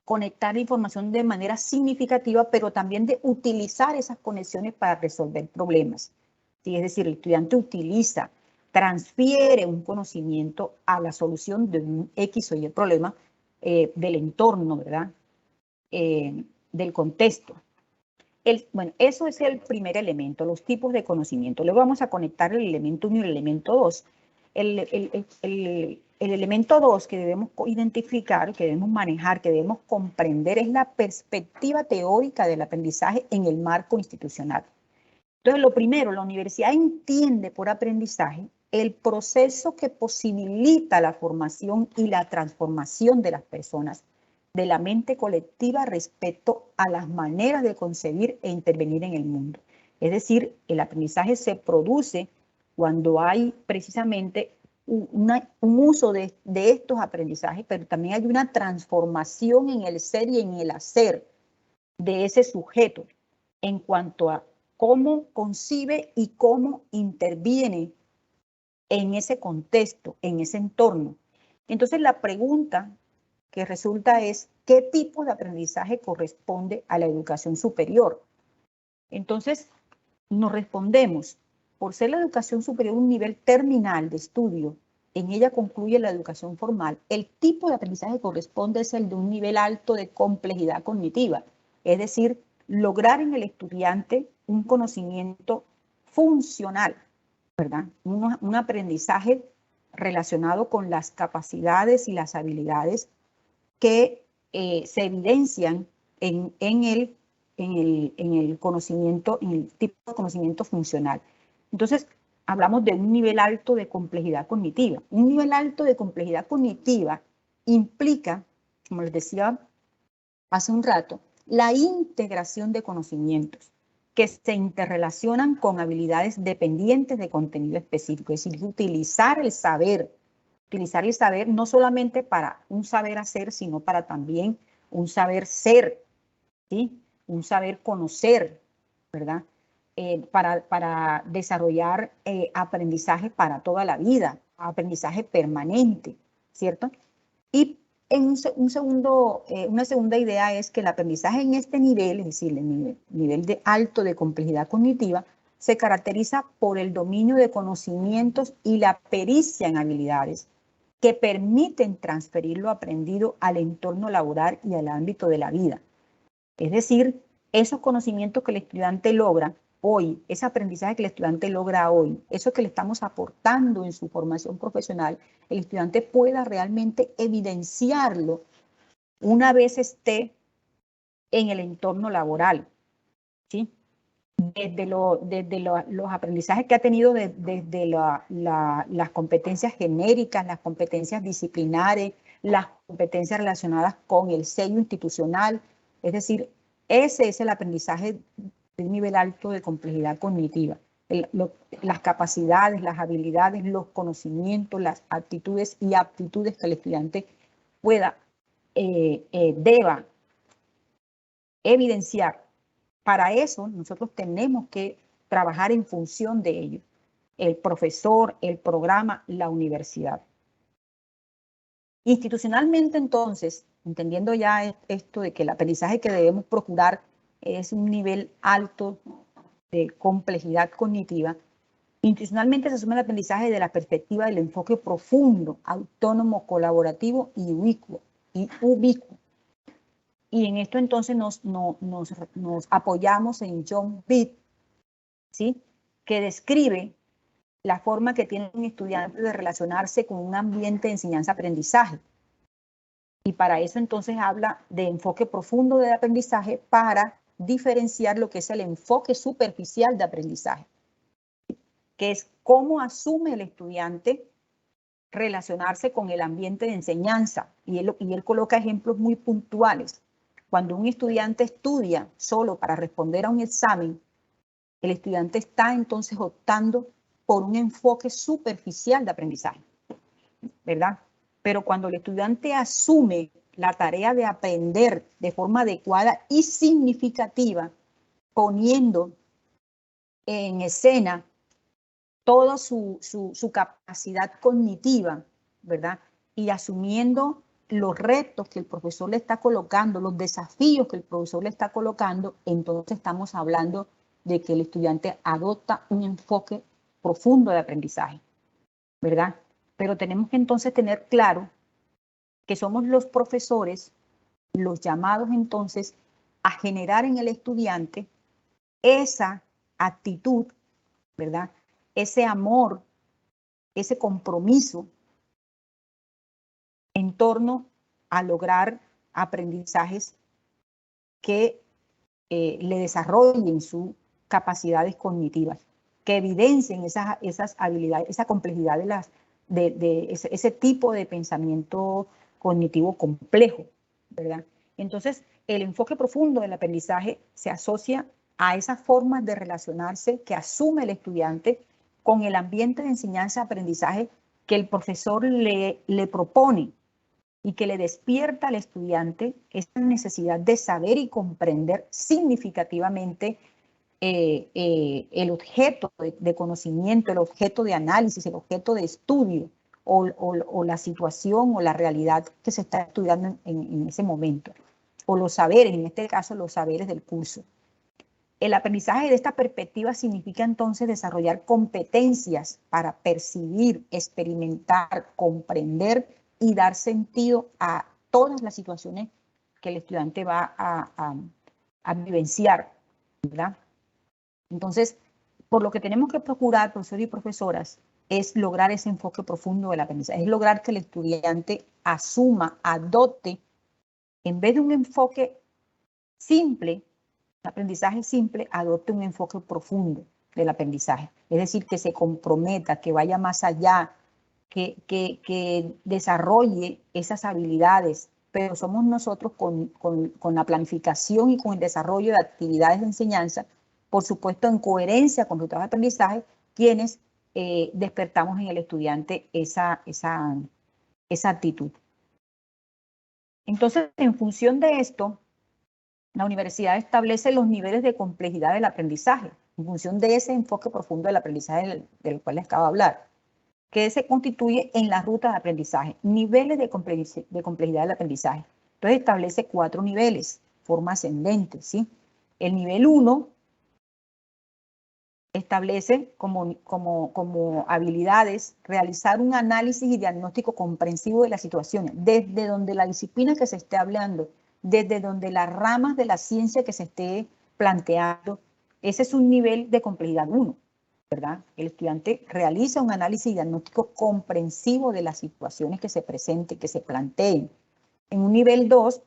[SPEAKER 5] conectar información de manera significativa, pero también de utilizar esas conexiones para resolver problemas. ¿Sí? Es decir, el estudiante transfiere un conocimiento a la solución de un X o Y problema del entorno, ¿verdad? Del contexto. Bueno, eso es el primer elemento, los tipos de conocimiento. Luego vamos a conectar el elemento 1 y el elemento 2. El elemento 2 que debemos identificar, que debemos manejar, que debemos comprender es la perspectiva teórica del aprendizaje en el marco institucional. Entonces, lo primero, la universidad entiende por aprendizaje el proceso que posibilita la formación y la transformación de las personas, de la mente colectiva respecto a las maneras de concebir e intervenir en el mundo. Es decir, el aprendizaje se produce cuando hay precisamente un uso de estos aprendizajes, pero también hay una transformación en el ser y en el hacer de ese sujeto en cuanto a cómo concibe y cómo interviene en ese contexto, en ese entorno. Entonces, la pregunta que resulta es, ¿qué tipo de aprendizaje corresponde a la educación superior? Entonces, nos respondemos, por ser la educación superior un nivel terminal de estudio, en ella concluye la educación formal, el tipo de aprendizaje que corresponde es el de un nivel alto de complejidad cognitiva, es decir, lograr en el estudiante un conocimiento funcional, ¿verdad? Un aprendizaje relacionado con las capacidades y las habilidades que se evidencian en el conocimiento, en el tipo de conocimiento funcional. Entonces, hablamos de un nivel alto de complejidad cognitiva. Un nivel alto de complejidad cognitiva implica, como les decía hace un rato, la integración de conocimientos que se interrelacionan con habilidades dependientes de contenido específico, es decir, utilizar el saber no solamente para un saber hacer, sino para también un saber ser, ¿sí? Un saber conocer, ¿verdad? Para desarrollar aprendizaje para toda la vida, aprendizaje permanente, ¿cierto? Y en una segunda idea es que el aprendizaje en este nivel, es decir, el nivel de alto de complejidad cognitiva, se caracteriza por el dominio de conocimientos y la pericia en habilidades que permiten transferir lo aprendido al entorno laboral y al ámbito de la vida. Es decir, esos conocimientos que el estudiante logra hoy, ese aprendizaje que el estudiante logra hoy, eso que le estamos aportando en su formación profesional, el estudiante pueda realmente evidenciarlo una vez esté en el entorno laboral, ¿sí? Desde los aprendizajes que ha tenido desde las competencias genéricas, las competencias disciplinares, las competencias relacionadas con el sello institucional, es decir, ese es el aprendizaje de un nivel alto de complejidad cognitiva. Las capacidades, las habilidades, los conocimientos, las actitudes y aptitudes que el estudiante deba evidenciar. Para eso nosotros tenemos que trabajar en función de ello. El profesor, el programa, la universidad. Institucionalmente, entonces, entendiendo ya esto de que el aprendizaje que debemos procurar es un nivel alto de complejidad cognitiva, institucionalmente se asume el aprendizaje de la perspectiva del enfoque profundo, autónomo, colaborativo y ubicuo. Y en esto entonces nos apoyamos en John Beat, ¿sí? Que describe la forma que tiene un estudiante de relacionarse con un ambiente de enseñanza-aprendizaje. Y para eso entonces habla de enfoque profundo del aprendizaje para diferenciar lo que es el enfoque superficial de aprendizaje, que es cómo asume el estudiante relacionarse con el ambiente de enseñanza. Y él coloca ejemplos muy puntuales. Cuando un estudiante estudia solo para responder a un examen, el estudiante está entonces optando por un enfoque superficial de aprendizaje, ¿verdad? Pero cuando el estudiante asume la tarea de aprender de forma adecuada y significativa, poniendo en escena toda su capacidad cognitiva, ¿verdad? Y asumiendo los retos que el profesor le está colocando, los desafíos que el profesor le está colocando, entonces estamos hablando de que el estudiante adopta un enfoque profundo de aprendizaje, ¿verdad? Pero tenemos que entonces tener claro que somos los profesores los llamados entonces a generar en el estudiante esa actitud, ¿verdad? Ese amor, ese compromiso en torno a lograr aprendizajes que le desarrollen sus capacidades cognitivas, que evidencien esas habilidades, esa complejidad de ese tipo de pensamiento cognitivo complejo, ¿verdad? Entonces, el enfoque profundo del aprendizaje se asocia a esas formas de relacionarse que asume el estudiante con el ambiente de enseñanza-aprendizaje que el profesor le propone y que le despierta al estudiante esa necesidad de saber y comprender significativamente el objeto de conocimiento, el objeto de análisis, el objeto de estudio o la situación o la realidad que se está estudiando en ese momento, o los saberes, en este caso los saberes del curso. El aprendizaje de esta perspectiva significa entonces desarrollar competencias para percibir, experimentar, comprender y dar sentido a todas las situaciones que el estudiante va a vivenciar, ¿verdad? Entonces, por lo que tenemos que procurar, profesores y profesoras, es lograr ese enfoque profundo del aprendizaje, es lograr que el estudiante asuma, adopte, en vez de un enfoque simple, aprendizaje simple, adopte un enfoque profundo del aprendizaje. Es decir, que se comprometa, que vaya más allá, que desarrolle esas habilidades, pero somos nosotros con la planificación y con el desarrollo de actividades de enseñanza, por supuesto en coherencia con los resultados de aprendizaje, quienes despertamos en el estudiante esa actitud. Entonces, en función de esto, la universidad establece los niveles de complejidad del aprendizaje, en función de ese enfoque profundo del aprendizaje del cual les acabo de hablar, que se constituye en la ruta de aprendizaje, niveles de complejidad del aprendizaje. Entonces establece 4 niveles, forma ascendente, ¿sí? El nivel 1 establece como habilidades realizar un análisis y diagnóstico comprensivo de las situaciones, desde donde la disciplina que se esté hablando, desde donde las ramas de la ciencia que se esté planteando. Ese es un nivel de complejidad 1, ¿verdad? El estudiante realiza un análisis y diagnóstico comprensivo de las situaciones que se presenten, que se planteen. En un nivel 2,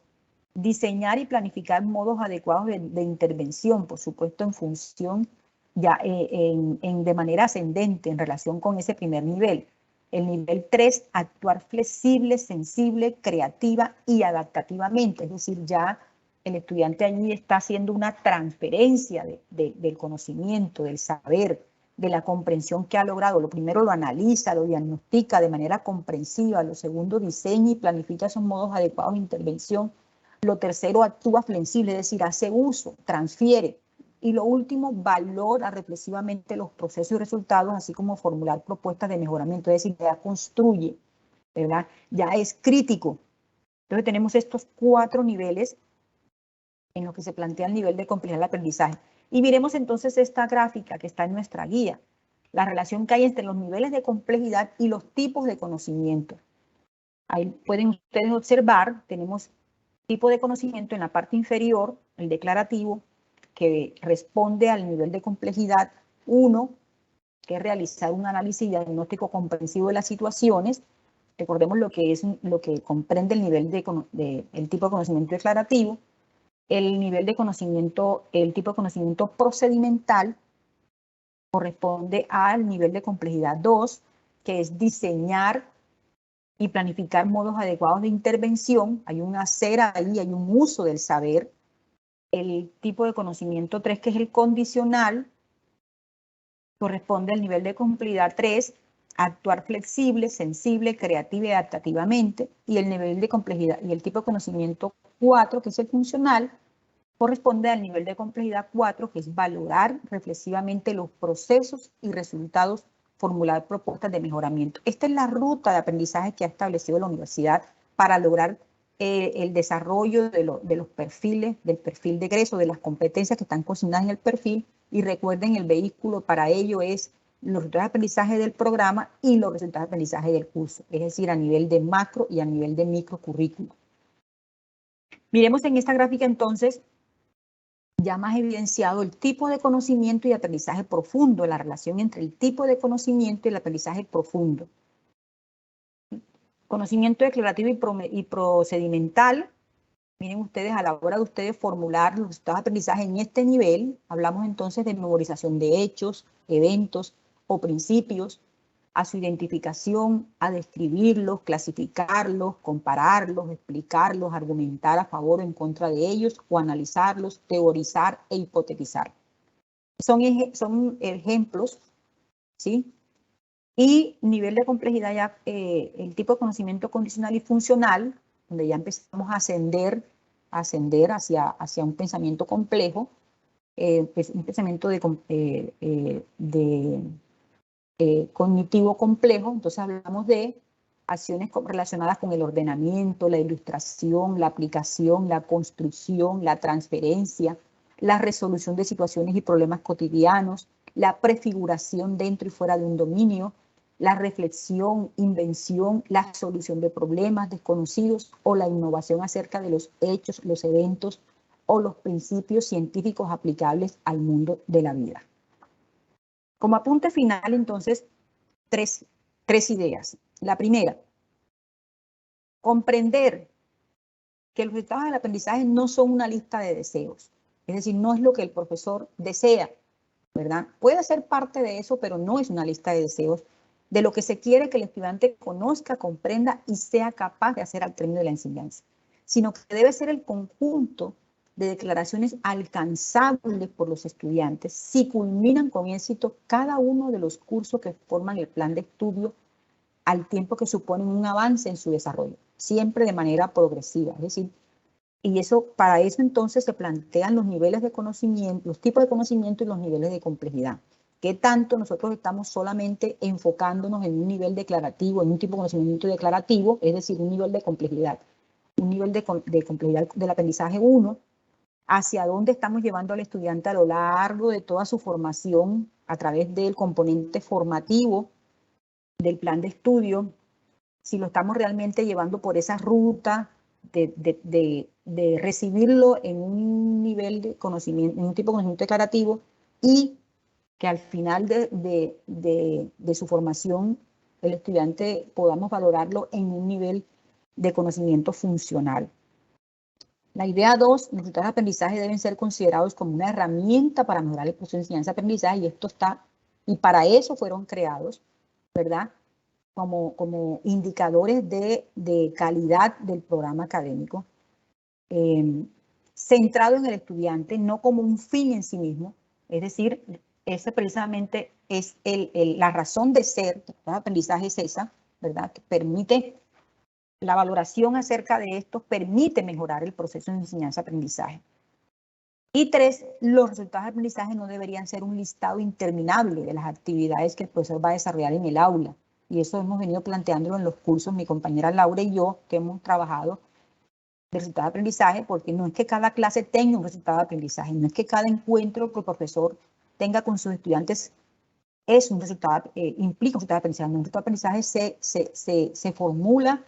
[SPEAKER 5] diseñar y planificar modos adecuados de intervención, por supuesto en función ya de manera ascendente en relación con ese primer nivel. El nivel 3, actuar flexible, sensible, creativa y adaptativamente, es decir, ya el estudiante allí está haciendo una transferencia del conocimiento, del saber, de la comprensión que ha logrado. Lo primero lo analiza, lo diagnostica de manera comprensiva, lo segundo diseña y planifica esos modos adecuados de intervención, lo tercero actúa flexible, es decir, hace uso, transfiere. Y lo último, valora reflexivamente los procesos y resultados, así como formular propuestas de mejoramiento, es decir, ya construye, ¿verdad? Ya es crítico. Entonces tenemos estos 4 niveles en los que se plantea el nivel de complejidad del aprendizaje. Y miremos entonces esta gráfica que está en nuestra guía, la relación que hay entre los niveles de complejidad y los tipos de conocimiento. Ahí pueden ustedes observar, tenemos tipo de conocimiento en la parte inferior, el declarativo, que responde al nivel de complejidad 1, que es realizar un análisis y diagnóstico comprensivo de las situaciones. Recordemos lo que comprende el nivel el tipo de conocimiento declarativo, el nivel de conocimiento, el tipo de conocimiento procedimental corresponde al nivel de complejidad 2, que es diseñar y planificar modos adecuados de intervención. Hay un hacer ahí, hay un uso del saber. El tipo de conocimiento 3, que es el condicional, corresponde al nivel de complejidad 3, actuar flexible, sensible, creativa y adaptativamente. Y el nivel de complejidad y el tipo de conocimiento 4, que es el funcional, corresponde al nivel de complejidad 4, que es valorar reflexivamente los procesos y resultados, formular propuestas de mejoramiento. Esta es la ruta de aprendizaje que ha establecido la universidad para lograr el desarrollo de los perfiles, del perfil de egreso, de las competencias que están consignadas en el perfil. Y recuerden, el vehículo para ello es los resultados de aprendizaje del programa y los resultados de aprendizaje del curso, es decir, a nivel de macro y a nivel de micro currículo. Miremos en esta gráfica entonces, ya más evidenciado el tipo de conocimiento y aprendizaje profundo, la relación entre el tipo de conocimiento y el aprendizaje profundo. Conocimiento declarativo y procedimental. Miren ustedes, a la hora de ustedes formular los resultados de aprendizaje en este nivel, hablamos entonces de memorización de hechos, eventos o principios, a su identificación, a describirlos, clasificarlos, compararlos, explicarlos, argumentar a favor o en contra de ellos, o analizarlos, teorizar e hipotetizar. Son ejemplos, ¿sí? Y nivel de complejidad ya, el tipo de conocimiento condicional y funcional, donde ya empezamos a ascender hacia un pensamiento complejo, pues un pensamiento cognitivo complejo. Entonces hablamos de acciones relacionadas con el ordenamiento, la ilustración, la aplicación, la construcción, la transferencia, la resolución de situaciones y problemas cotidianos, la prefiguración dentro y fuera de un dominio, la reflexión, invención, la solución de problemas desconocidos o la innovación acerca de los hechos, los eventos o los principios científicos aplicables al mundo de la vida. Como apunte final, entonces, tres ideas. La primera, comprender que los resultados del aprendizaje no son una lista de deseos. Es decir, no es lo que el profesor desea, ¿verdad? Puede ser parte de eso, pero no es una lista de deseos de lo que se quiere que el estudiante conozca, comprenda y sea capaz de hacer al término de la enseñanza, sino que debe ser el conjunto de declaraciones alcanzables por los estudiantes si culminan con éxito cada uno de los cursos que forman el plan de estudio, al tiempo que suponen un avance en su desarrollo, siempre de manera progresiva. Es decir, y para eso entonces se plantean los niveles de conocimiento, los tipos de conocimiento y los niveles de complejidad. ¿Qué tanto nosotros estamos solamente enfocándonos en un nivel declarativo, en un tipo de conocimiento declarativo, es decir, un nivel de complejidad? Un nivel de complejidad del aprendizaje 1, hacia dónde estamos llevando al estudiante a lo largo de toda su formación a través del componente formativo del plan de estudio, si lo estamos realmente llevando por esa ruta de recibirlo en un nivel de conocimiento, en un tipo de conocimiento declarativo, y que al final de su formación el estudiante podamos valorarlo en un nivel de conocimiento funcional. La idea 2, los resultados de aprendizaje deben ser considerados como una herramienta para mejorar el proceso de enseñanza-aprendizaje, y para eso fueron creados, ¿verdad? Como indicadores de calidad del programa académico, centrado en el estudiante, no como un fin en sí mismo. Es decir, ese precisamente es la razón de ser del aprendizaje, es esa, ¿verdad? Que permite la valoración acerca de esto, permite mejorar el proceso de enseñanza-aprendizaje. Y 3, los resultados de aprendizaje no deberían ser un listado interminable de las actividades que el profesor va a desarrollar en el aula. Y eso hemos venido planteándolo en los cursos, mi compañera Laura y yo, que hemos trabajado de resultados de aprendizaje, porque no es que cada clase tenga un resultado de aprendizaje, no es que cada encuentro que el profesor tenga con sus estudiantes es un resultado, implica un resultado de aprendizaje. Un resultado de aprendizaje se formula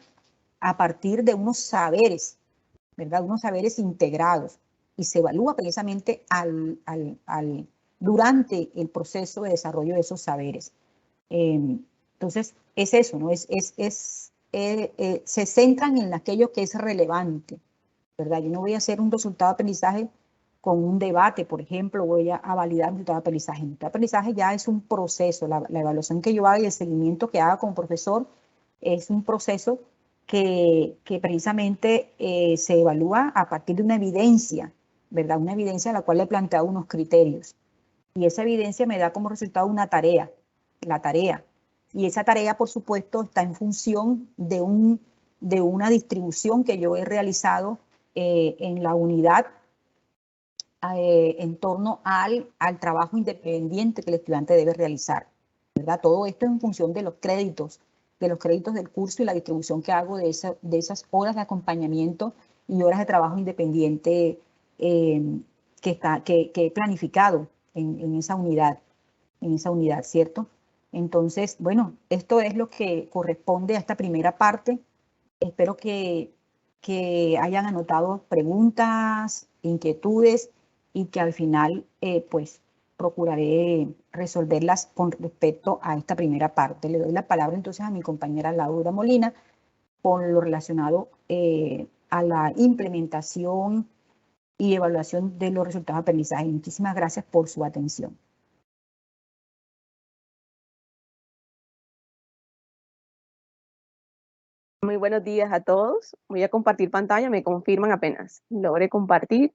[SPEAKER 5] a partir de unos saberes, ¿verdad? Unos saberes integrados, y se evalúa precisamente durante el proceso de desarrollo de esos saberes. Entonces, es eso, ¿no? Se centran en aquello que es relevante, ¿verdad? Yo no voy a hacer un resultado de aprendizaje con un debate, por ejemplo, voy a validar un resultado de aprendizaje. El resultado de aprendizaje ya es un proceso, la evaluación que yo haga y el seguimiento que haga como profesor es un proceso que precisamente se evalúa a partir de una evidencia, ¿verdad? Una evidencia a la cual le he planteado unos criterios. Y esa evidencia me da como resultado una tarea, la tarea. Y esa tarea, por supuesto, está en función de una distribución que yo he realizado en la unidad en torno al trabajo independiente que el estudiante debe realizar, ¿verdad? Todo esto en función de los créditos del curso y la distribución que hago de esas horas de acompañamiento y horas de trabajo independiente que he planificado en esa unidad, ¿cierto? Entonces, bueno, esto es lo que corresponde a esta primera parte. Espero que hayan anotado preguntas, inquietudes y que al final, pues, procuraré resolverlas con respecto a esta primera parte. Le doy la palabra entonces a mi compañera Laura Molina con lo relacionado a la implementación y evaluación de los resultados de aprendizaje. Muchísimas gracias por su atención.
[SPEAKER 7] Muy buenos días a todos. Voy a compartir pantalla, me confirman apenas logre compartir.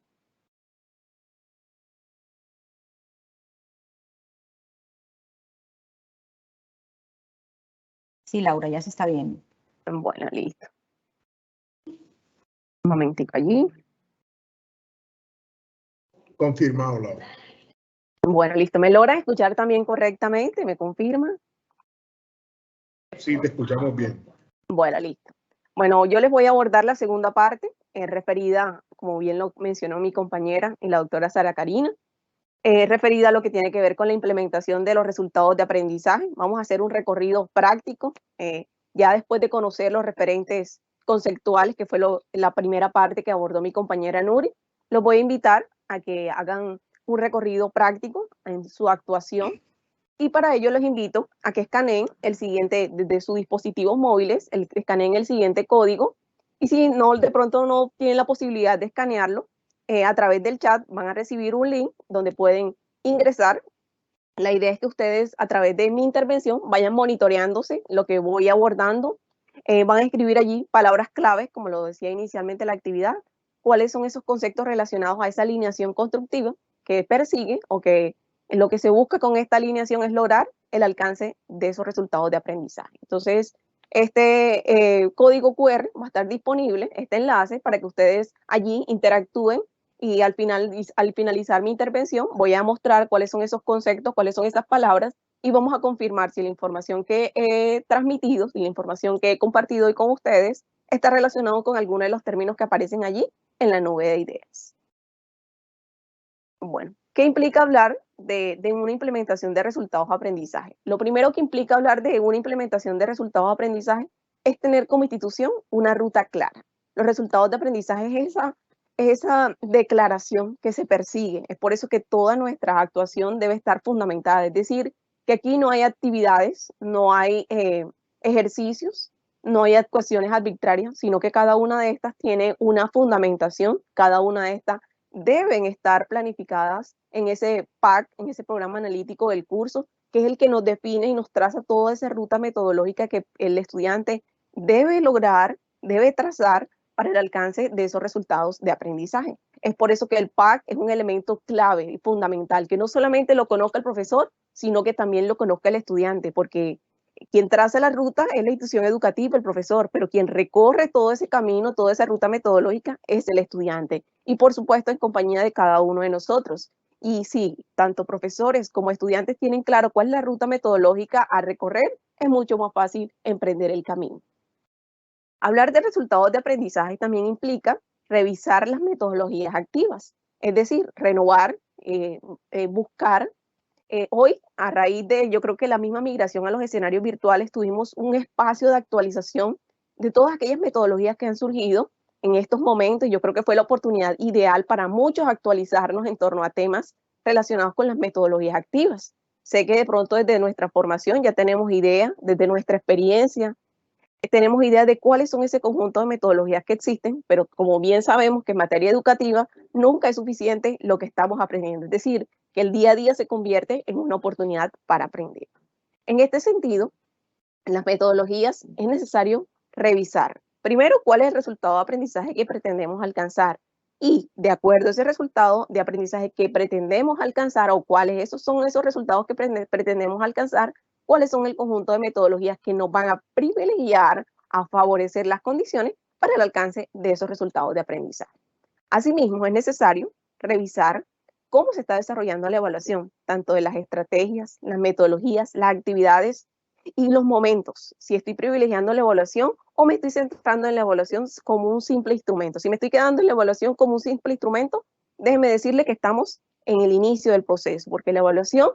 [SPEAKER 5] Sí, Laura, ya se está viendo.
[SPEAKER 7] Bueno, listo. Un momentico allí.
[SPEAKER 6] Confirmado, Laura.
[SPEAKER 7] Bueno, listo. ¿Me logran escuchar también correctamente? ¿Me confirman?
[SPEAKER 6] Sí, te escuchamos bien.
[SPEAKER 7] Bueno, listo. Bueno, yo les voy a abordar la segunda parte, referida, como bien lo mencionó mi compañera y la doctora Sara Karina, referida a lo que tiene que ver con la implementación de los resultados de aprendizaje. Vamos a hacer un recorrido práctico, ya después de conocer los referentes conceptuales, que fue la primera parte que abordó mi compañera Nuri. Los voy a invitar a que hagan un recorrido práctico en su actuación. Y para ello los invito a que escaneen el siguiente, desde sus dispositivos móviles, escaneen el siguiente código. Y si no, de pronto no tienen la posibilidad de escanearlo, a través del chat van a recibir un link donde pueden ingresar. La idea es que ustedes, a través de mi intervención, vayan monitoreándose lo que voy abordando. Van a escribir allí palabras claves, como lo decía inicialmente la actividad, cuáles son esos conceptos relacionados a esa alineación constructiva que persigue o que lo que se busca con esta alineación es lograr el alcance de esos resultados de aprendizaje. Entonces, este código QR va a estar disponible, este enlace, para que ustedes allí interactúen y al finalizar mi intervención voy a mostrar cuáles son esos conceptos, cuáles son esas palabras y vamos a confirmar si la información que he transmitido, si la información que he compartido hoy con ustedes está relacionado con alguno de los términos que aparecen allí en la nube de ideas. Bueno, ¿qué implica hablar de una implementación de resultados de aprendizaje? Lo primero que implica hablar de una implementación de resultados de aprendizaje es tener como institución una ruta clara. Los resultados de aprendizaje es esa declaración que se persigue. Es por eso que toda nuestra actuación debe estar fundamentada. Es decir, que aquí no hay actividades, no hay ejercicios, no hay actuaciones arbitrarias, sino que cada una de estas tiene una fundamentación, cada una de estas deben estar planificadas en ese PAC, en ese programa analítico del curso, que es el que nos define y nos traza toda esa ruta metodológica que el estudiante debe lograr, debe trazar para el alcance de esos resultados de aprendizaje. Es por eso que el PAC es un elemento clave y fundamental, que no solamente lo conozca el profesor, sino que también lo conozca el estudiante, porque quien traza la ruta es la institución educativa, el profesor, pero quien recorre todo ese camino, toda esa ruta metodológica es el estudiante. Y por supuesto en compañía de cada uno de nosotros. Y si tanto profesores como estudiantes tienen claro cuál es la ruta metodológica a recorrer, es mucho más fácil emprender el camino. Hablar de resultados de aprendizaje también implica revisar las metodologías activas, es decir, renovar, buscar. Hoy, a raíz de, yo creo que la misma migración a los escenarios virtuales, tuvimos un espacio de actualización de todas aquellas metodologías que han surgido en estos momentos. Yo creo que fue la oportunidad ideal para muchos actualizarnos en torno a temas relacionados con las metodologías activas. Sé que de pronto desde nuestra formación ya tenemos idea, desde nuestra experiencia, tenemos idea de cuáles son ese conjunto de metodologías que existen, pero como bien sabemos que en materia educativa nunca es suficiente lo que estamos aprendiendo. Es decir, que el día a día se convierte en una oportunidad para aprender. En este sentido, en las metodologías es necesario revisar, primero, cuál es el resultado de aprendizaje que pretendemos alcanzar y, de acuerdo a ese resultado de aprendizaje que pretendemos alcanzar o cuáles son esos resultados que pretendemos alcanzar, cuáles son el conjunto de metodologías que nos van a privilegiar, a favorecer las condiciones para el alcance de esos resultados de aprendizaje. Asimismo, es necesario revisar cómo se está desarrollando la evaluación, tanto de las estrategias, las metodologías, las actividades y los momentos. Si estoy privilegiando la evaluación o me estoy centrando en la evaluación como un simple instrumento. Si me estoy quedando en la evaluación como un simple instrumento, déjeme decirle que estamos en el inicio del proceso, porque la evaluación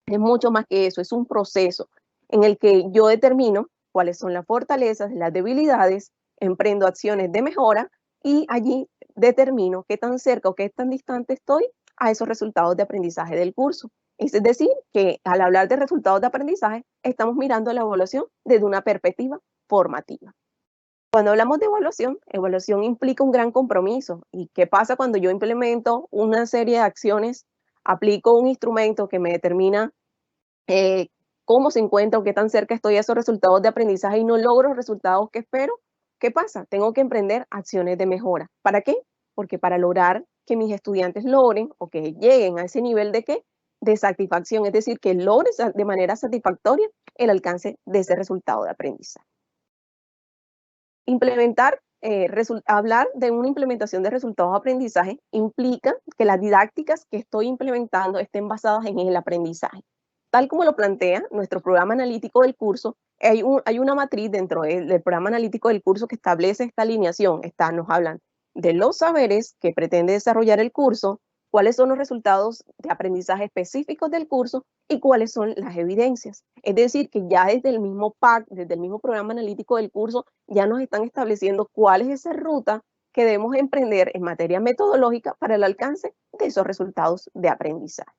[SPEAKER 7] es mucho más que eso, es un proceso en el que yo determino cuáles son las fortalezas, las debilidades, emprendo acciones de mejora y allí determino qué tan cerca o qué tan distante estoy a esos resultados de aprendizaje del curso. Es decir, que al hablar de resultados de aprendizaje, estamos mirando la evaluación desde una perspectiva formativa. Cuando hablamos de evaluación, evaluación implica un gran compromiso. ¿Y qué pasa cuando yo implemento una serie de acciones, aplico un instrumento que me determina cómo se encuentra o qué tan cerca estoy a esos resultados de aprendizaje y no logro los resultados que espero? ¿Qué pasa? Tengo que emprender acciones de mejora. ¿Para qué? Porque para lograr que mis estudiantes logren o que lleguen a ese nivel de ¿qué? De satisfacción, es decir, que logren de manera satisfactoria el alcance de ese resultado de aprendizaje. Hablar de una implementación de resultados de aprendizaje implica que las didácticas que estoy implementando estén basadas en el aprendizaje. Tal como lo plantea nuestro programa analítico del curso, hay una matriz dentro del programa analítico del curso que establece esta alineación. Nos hablan de los saberes que pretende desarrollar el curso, cuáles son los resultados de aprendizaje específicos del curso y cuáles son las evidencias. Es decir, que ya desde el mismo PAC, desde el mismo programa analítico del curso, ya nos están estableciendo cuál es esa ruta que debemos emprender en materia metodológica para el alcance de esos resultados de aprendizaje.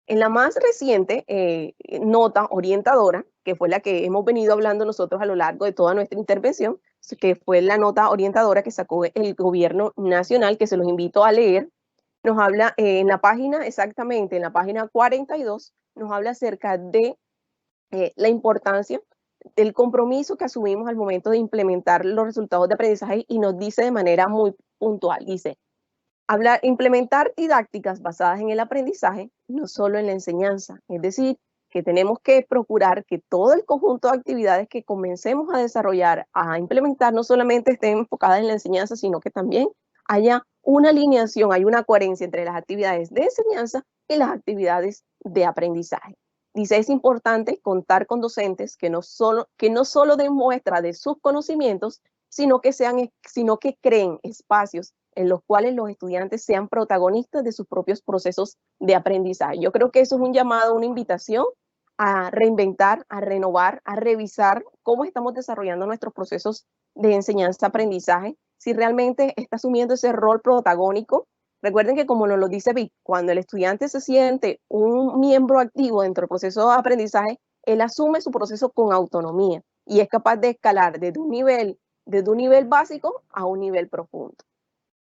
[SPEAKER 7] En la más reciente nota orientadora, que fue la que hemos venido hablando nosotros a lo largo de toda nuestra intervención, que fue la nota orientadora que sacó el gobierno nacional, que se los invito a leer, nos habla en la página, exactamente en la página 42, nos habla acerca de la importancia del compromiso que asumimos al momento de implementar los resultados de aprendizaje y nos dice de manera muy puntual, dice, implementar didácticas basadas en el aprendizaje, no solo en la enseñanza. Es decir, que tenemos que procurar que todo el conjunto de actividades que comencemos a desarrollar, a implementar, no solamente estén enfocadas en la enseñanza, sino que también haya una alineación, hay una coherencia entre las actividades de enseñanza y las actividades de aprendizaje. Dice, es importante contar con docentes que no solo den muestra de sus conocimientos, sino que creen espacios en los cuales los estudiantes sean protagonistas de sus propios procesos de aprendizaje. Yo creo que eso es un llamado, una invitación a reinventar, a renovar, a revisar cómo estamos desarrollando nuestros procesos de enseñanza-aprendizaje, si realmente está asumiendo ese rol protagónico. Recuerden que como nos lo dice Vic, cuando el estudiante se siente un miembro activo dentro del proceso de aprendizaje, él asume su proceso con autonomía y es capaz de escalar desde un nivel básico a un nivel profundo.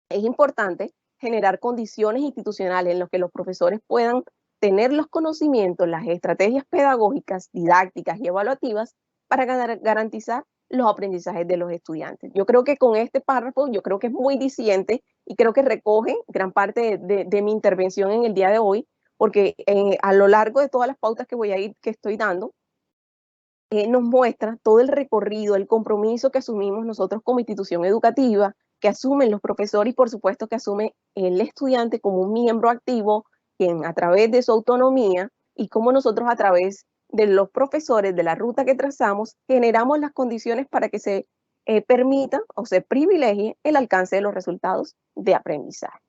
[SPEAKER 7] Es importante generar condiciones institucionales en las que los profesores puedan tener los conocimientos, las estrategias pedagógicas, didácticas y evaluativas para garantizar los aprendizajes de los estudiantes. Yo creo que con este párrafo, yo creo que es muy diciente y creo que recoge gran parte de mi intervención en el día de hoy, porque a lo largo de todas las pautas que estoy dando, nos muestra todo el recorrido, el compromiso que asumimos nosotros como institución educativa, que asumen los profesores y por supuesto que asume el estudiante como un miembro activo, quien a través de su autonomía y como nosotros a través de los profesores, de la ruta que trazamos, generamos las condiciones para que se permita o se privilegie el alcance de los resultados de aprendizaje.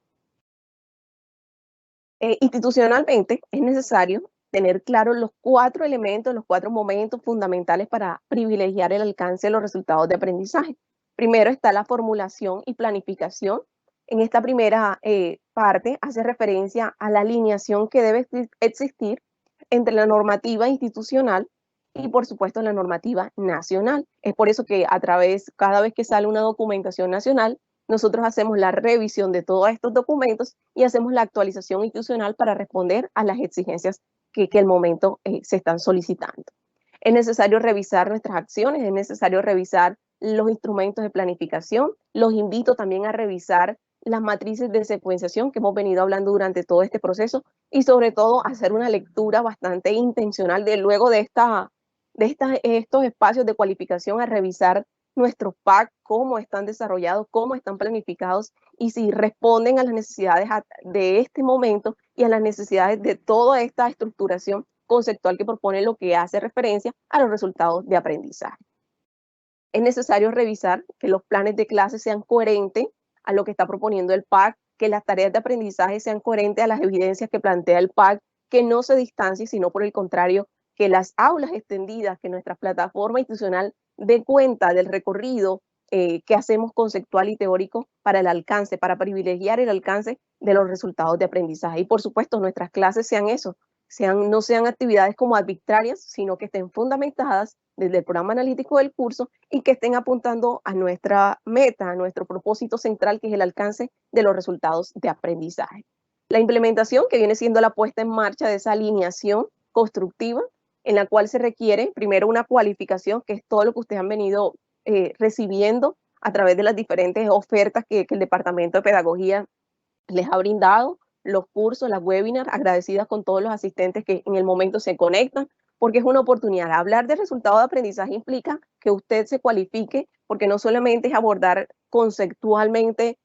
[SPEAKER 7] Institucionalmente es necesario tener claros los 4 elementos, los 4 momentos fundamentales para privilegiar el alcance de los resultados de aprendizaje. Primero está la formulación y planificación. En esta primera parte hace referencia a la alineación que debe existir entre la normativa institucional y por supuesto la normativa nacional. Es por eso que cada vez que sale una documentación nacional, nosotros hacemos la revisión de todos estos documentos y hacemos la actualización institucional para responder a las exigencias que el momento se están solicitando. Es necesario revisar nuestras acciones, es necesario revisar los instrumentos de planificación. Los invito también a revisar las matrices de secuenciación que hemos venido hablando durante todo este proceso y sobre todo hacer una lectura bastante intencional de luego de estos espacios de cualificación, a revisar nuestros PAC, cómo están desarrollados, cómo están planificados y si responden a las necesidades de este momento y a las necesidades de toda esta estructuración conceptual que propone, lo que hace referencia a los resultados de aprendizaje. Es necesario revisar que los planes de clase sean coherentes a lo que está proponiendo el PAC, que las tareas de aprendizaje sean coherentes a las evidencias que plantea el PAC, que no se distancie, sino por el contrario, que las aulas extendidas, que nuestra plataforma institucional dé cuenta del recorrido que hacemos conceptual y teórico para el alcance, para privilegiar el alcance de los resultados de aprendizaje. Y por supuesto, nuestras clases sean eso, no sean actividades como arbitrarias, sino que estén fundamentadas desde el programa analítico del curso y que estén apuntando a nuestra meta, a nuestro propósito central, que es el alcance de los resultados de aprendizaje. La implementación, que viene siendo la puesta en marcha de esa alineación constructiva, en la cual se requiere primero una cualificación, que es todo lo que ustedes han venido recibiendo a través de las diferentes ofertas que el Departamento de Pedagogía les ha brindado, los cursos, las webinars, agradecidas con todos los asistentes que en el momento se conectan, porque es una oportunidad. Hablar de resultados de aprendizaje implica que usted se cualifique, porque no solamente es abordar conceptualmente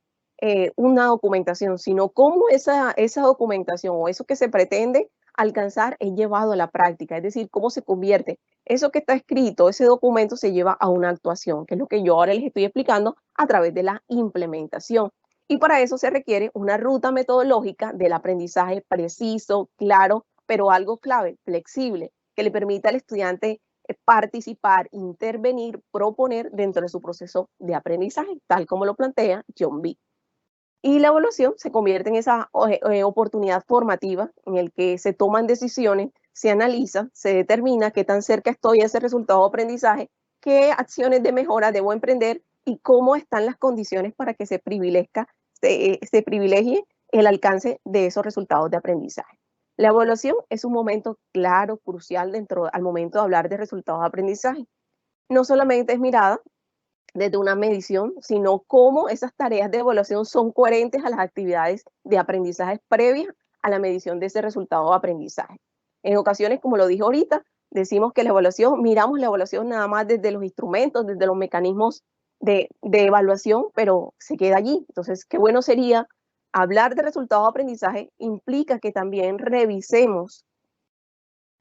[SPEAKER 7] una documentación, sino cómo esa documentación o eso que se pretende alcanzar es llevado a la práctica, es decir, cómo se convierte eso que está escrito, ese documento se lleva a una actuación, que es lo que yo ahora les estoy explicando a través de la implementación. Y para eso se requiere una ruta metodológica del aprendizaje preciso, claro, pero algo clave, flexible, que le permita al estudiante participar, intervenir, proponer dentro de su proceso de aprendizaje, tal como lo plantea John Vick. Y la evaluación se convierte en esa oportunidad formativa en el que se toman decisiones, se analiza, se determina qué tan cerca estoy a ese resultado de aprendizaje, qué acciones de mejora debo emprender y cómo están las condiciones para que se privilegie el alcance de esos resultados de aprendizaje. La evaluación es un momento claro, crucial al momento de hablar de resultados de aprendizaje. No solamente es mirada desde una medición, sino cómo esas tareas de evaluación son coherentes a las actividades de aprendizaje previas a la medición de ese resultado de aprendizaje. En ocasiones, como lo dije ahorita, decimos que miramos la evaluación nada más desde los instrumentos, desde los mecanismos de evaluación, pero se queda allí. Entonces, qué bueno sería hablar de resultados de aprendizaje, implica que también revisemos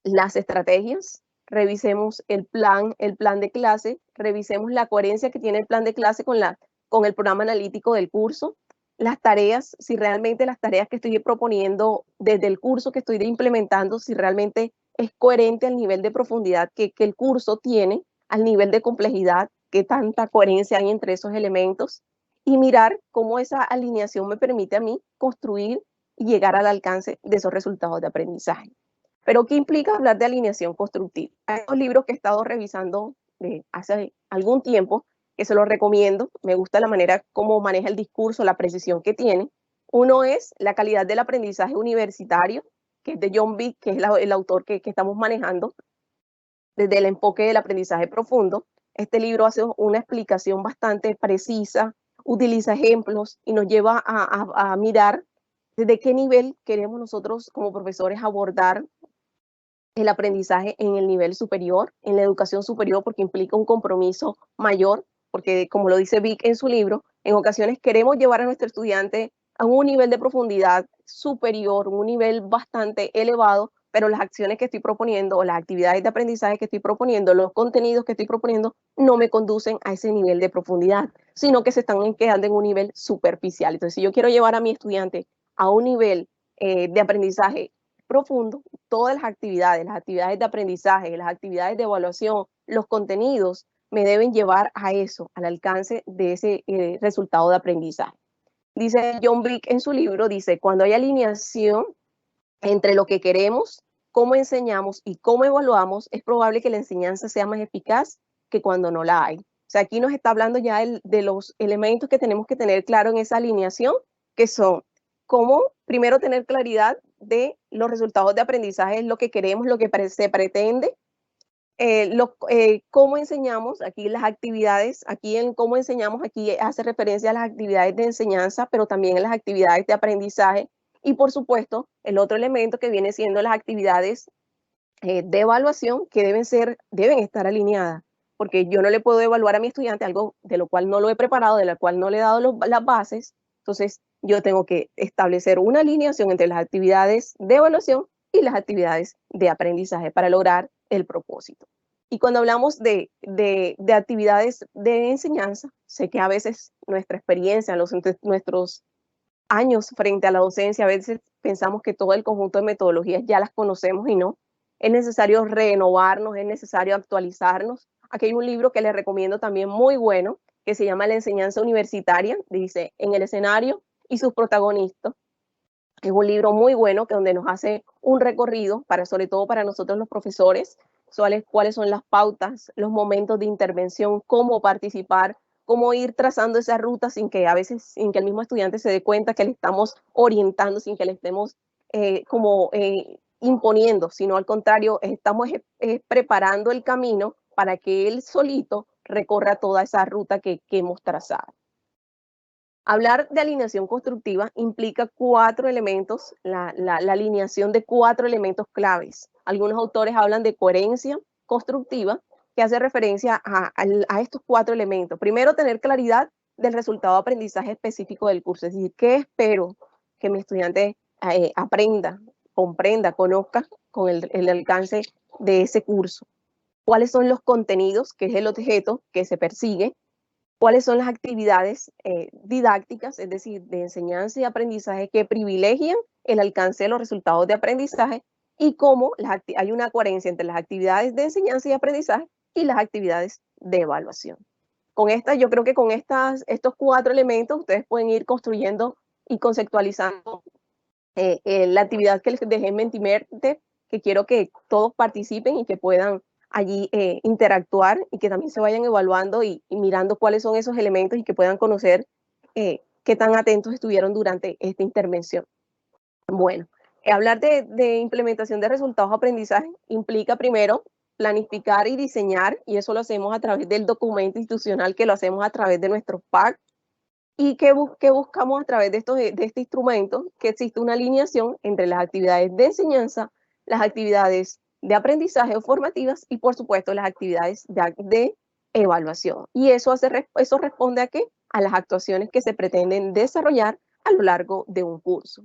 [SPEAKER 7] las estrategias, revisemos el plan de clase, revisemos la coherencia que tiene el plan de clase con el programa analítico del curso, las tareas, si realmente las tareas que estoy proponiendo desde el curso que estoy implementando, si realmente es coherente al nivel de profundidad que el curso tiene, al nivel de complejidad, qué tanta coherencia hay entre esos elementos, y mirar cómo esa alineación me permite a mí construir y llegar al alcance de esos resultados de aprendizaje. Pero ¿qué implica hablar de alineación constructiva? Hay dos libros que he estado revisando hace algún tiempo, que se los recomiendo. Me gusta la manera como maneja el discurso, la precisión que tiene. Uno es La calidad del aprendizaje universitario, que es de John Vick, que es el autor que estamos manejando desde el enfoque del aprendizaje profundo. Este libro hace una explicación bastante precisa, utiliza ejemplos y nos lleva a mirar desde qué nivel queremos nosotros como profesores abordar el aprendizaje en el nivel superior, en la educación superior, porque implica un compromiso mayor, porque como lo dice Vick en su libro, en ocasiones queremos llevar a nuestro estudiante a un nivel de profundidad superior, un nivel bastante elevado, pero las acciones que estoy proponiendo o las actividades de aprendizaje que estoy proponiendo, los contenidos que estoy proponiendo, no me conducen a ese nivel de profundidad, sino que se están quedando en un nivel superficial. Entonces, si yo quiero llevar a mi estudiante a un nivel de aprendizaje profundo, todas las actividades de aprendizaje, las actividades de evaluación, los contenidos me deben llevar a eso, al alcance de ese resultado de aprendizaje. Dice John Vick en su libro, dice, cuando hay alineación entre lo que queremos, cómo enseñamos y cómo evaluamos, es probable que la enseñanza sea más eficaz que cuando no la hay. O sea, aquí nos está hablando ya de los elementos que tenemos que tener claro en esa alineación, que son cómo primero tener claridad de los resultados de aprendizaje, lo que queremos, lo que se pretende, cómo enseñamos, aquí las actividades, aquí en cómo enseñamos, aquí hace referencia a las actividades de enseñanza, pero también a las actividades de aprendizaje, y por supuesto, el otro elemento que viene siendo las actividades de evaluación, que deben estar alineadas. porque yo no le puedo evaluar a mi estudiante algo de lo cual no lo he preparado, de lo cual no le he dado las bases. Entonces, yo tengo que establecer una alineación entre las actividades de evaluación y las actividades de aprendizaje para lograr el propósito. Y cuando hablamos de actividades de enseñanza, sé que a veces nuestra experiencia, nuestros años frente a la docencia, a veces pensamos que todo el conjunto de metodologías ya las conocemos y no. Es necesario renovarnos, es necesario actualizarnos. Aquí hay un libro que les recomiendo también muy bueno, que se llama La enseñanza universitaria, dice, en el escenario y sus protagonistas. Es un libro muy bueno que donde nos hace un recorrido, sobre todo para nosotros los profesores, cuáles son las pautas, los momentos de intervención, cómo participar, cómo ir trazando esa ruta sin que el mismo estudiante se dé cuenta que le estamos orientando, sin que le estemos imponiendo, sino al contrario, estamos preparando el camino para que él solito recorra toda esa ruta que hemos trazado. Hablar de alineación constructiva implica 4 elementos, la alineación de 4 elementos claves. Algunos autores hablan de coherencia constructiva, que hace referencia a estos 4 elementos. Primero, tener claridad del resultado de aprendizaje específico del curso, es decir, ¿qué espero que mi estudiante aprenda, comprenda, conozca con el alcance de ese curso? ¿Cuáles son los contenidos, que es el objeto que se persigue? ¿Cuáles son las actividades didácticas, es decir, de enseñanza y aprendizaje que privilegian el alcance de los resultados de aprendizaje? Y cómo hay una coherencia entre las actividades de enseñanza y aprendizaje y las actividades de evaluación. Yo creo que con estos 4 elementos ustedes pueden ir construyendo y conceptualizando la actividad que les dejé en Mentimeter, que quiero que todos participen y que puedan allí interactuar y que también se vayan evaluando y mirando cuáles son esos elementos y que puedan conocer qué tan atentos estuvieron durante esta intervención. Bueno, hablar de implementación de resultados de aprendizaje implica primero planificar y diseñar, y eso lo hacemos a través del documento institucional, que lo hacemos a través de nuestros PAC. ¿Y qué buscamos a través de este instrumento? Que existe una alineación entre las actividades de enseñanza, las actividades de aprendizaje o formativas y, por supuesto, las actividades de evaluación. Y eso responde a ¿qué? A las actuaciones que se pretenden desarrollar a lo largo de un curso.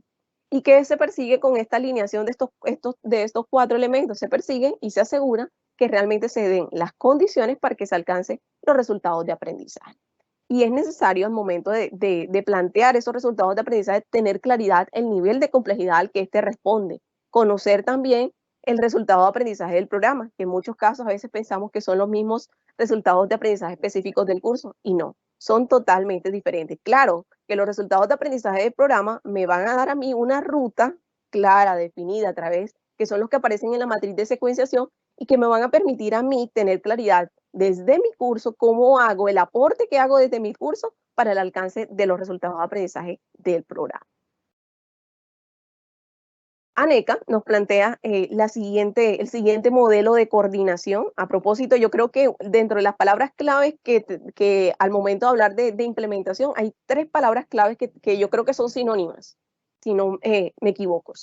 [SPEAKER 7] ¿Y qué se persigue con esta alineación de estos 4 elementos? Se persigue y se asegura que realmente se den las condiciones para que se alcancen los resultados de aprendizaje. Y es necesario al momento de plantear esos resultados de aprendizaje tener claridad el nivel de complejidad al que éste responde. Conocer también el resultado de aprendizaje del programa, que en muchos casos a veces pensamos que son los mismos resultados de aprendizaje específicos del curso, y no, son totalmente diferentes. Claro que los resultados de aprendizaje del programa me van a dar a mí una ruta clara, definida a través, que son los que aparecen en la matriz de secuenciación y que me van a permitir a mí tener claridad desde mi curso, cómo hago el aporte que hago desde mi curso para el alcance de los resultados de aprendizaje del programa. ANECA nos plantea el siguiente modelo de coordinación. A propósito, yo creo que dentro de las palabras claves que al momento de hablar de implementación, hay 3 palabras claves que yo creo que son sinónimas, si no me equivoco.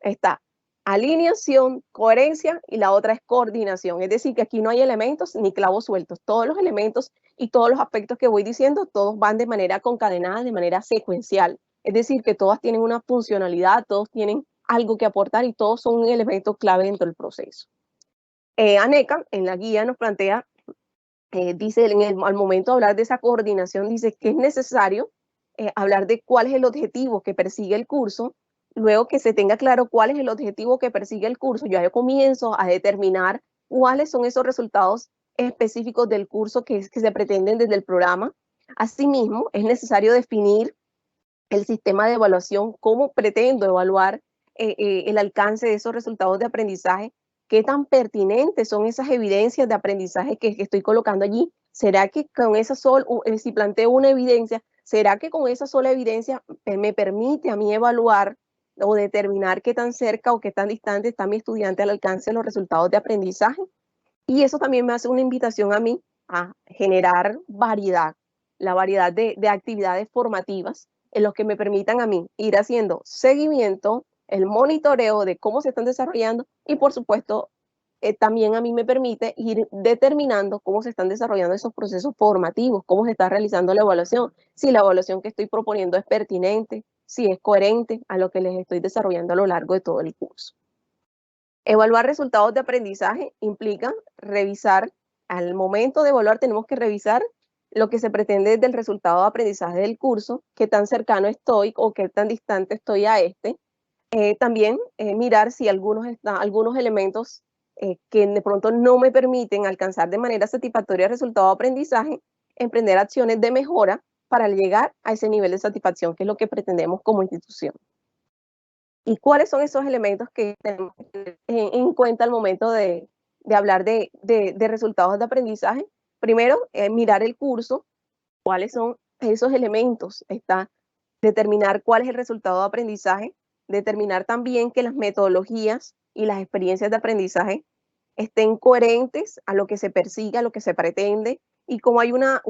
[SPEAKER 7] Está alineación, coherencia, y la otra es coordinación. Es decir, que aquí no hay elementos ni clavos sueltos. Todos los elementos y todos los aspectos que voy diciendo, todos van de manera concadenada, de manera secuencial. Es decir, que todas tienen una funcionalidad, todos tienen algo que aportar y todos son un elemento clave dentro del proceso. ANECA en la guía nos plantea, dice al momento de hablar de esa coordinación, dice que es necesario hablar de cuál es el objetivo que persigue el curso. Luego que se tenga claro cuál es el objetivo que persigue el curso, yo comienzo a determinar cuáles son esos resultados específicos del curso que se pretenden desde el programa. Asimismo, es necesario definir el sistema de evaluación, cómo pretendo evaluar el alcance de esos resultados de aprendizaje, qué tan pertinentes son esas evidencias de aprendizaje que estoy colocando allí. ¿Será que con esa si planteo una evidencia, será que con esa sola evidencia me permite a mí evaluar o determinar qué tan cerca o qué tan distante está mi estudiante al alcance de los resultados de aprendizaje? Y eso también me hace una invitación a mí a generar variedad, la variedad de actividades formativas en los que me permitan a mí ir haciendo seguimiento, el monitoreo de cómo se están desarrollando y, por supuesto, también a mí me permite ir determinando cómo se están desarrollando esos procesos formativos, cómo se está realizando la evaluación, si la evaluación que estoy proponiendo es pertinente, si es coherente a lo que les estoy desarrollando a lo largo de todo el curso. Evaluar resultados de aprendizaje implica revisar, al momento de evaluar tenemos que revisar lo que se pretende del resultado de aprendizaje del curso, qué tan cercano estoy o qué tan distante estoy a este. También mirar si algunos elementos que de pronto no me permiten alcanzar de manera satisfactoria el resultado de aprendizaje, emprender acciones de mejora para llegar a ese nivel de satisfacción, que es lo que pretendemos como institución. ¿Y cuáles son esos elementos que tenemos que tener en cuenta al momento de hablar de resultados de aprendizaje? Primero, mirar el curso, cuáles son esos elementos, determinar cuál es el resultado de aprendizaje, determinar también que las metodologías y las experiencias de aprendizaje estén coherentes a lo que se persigue, a lo que se pretende, y cómo hay una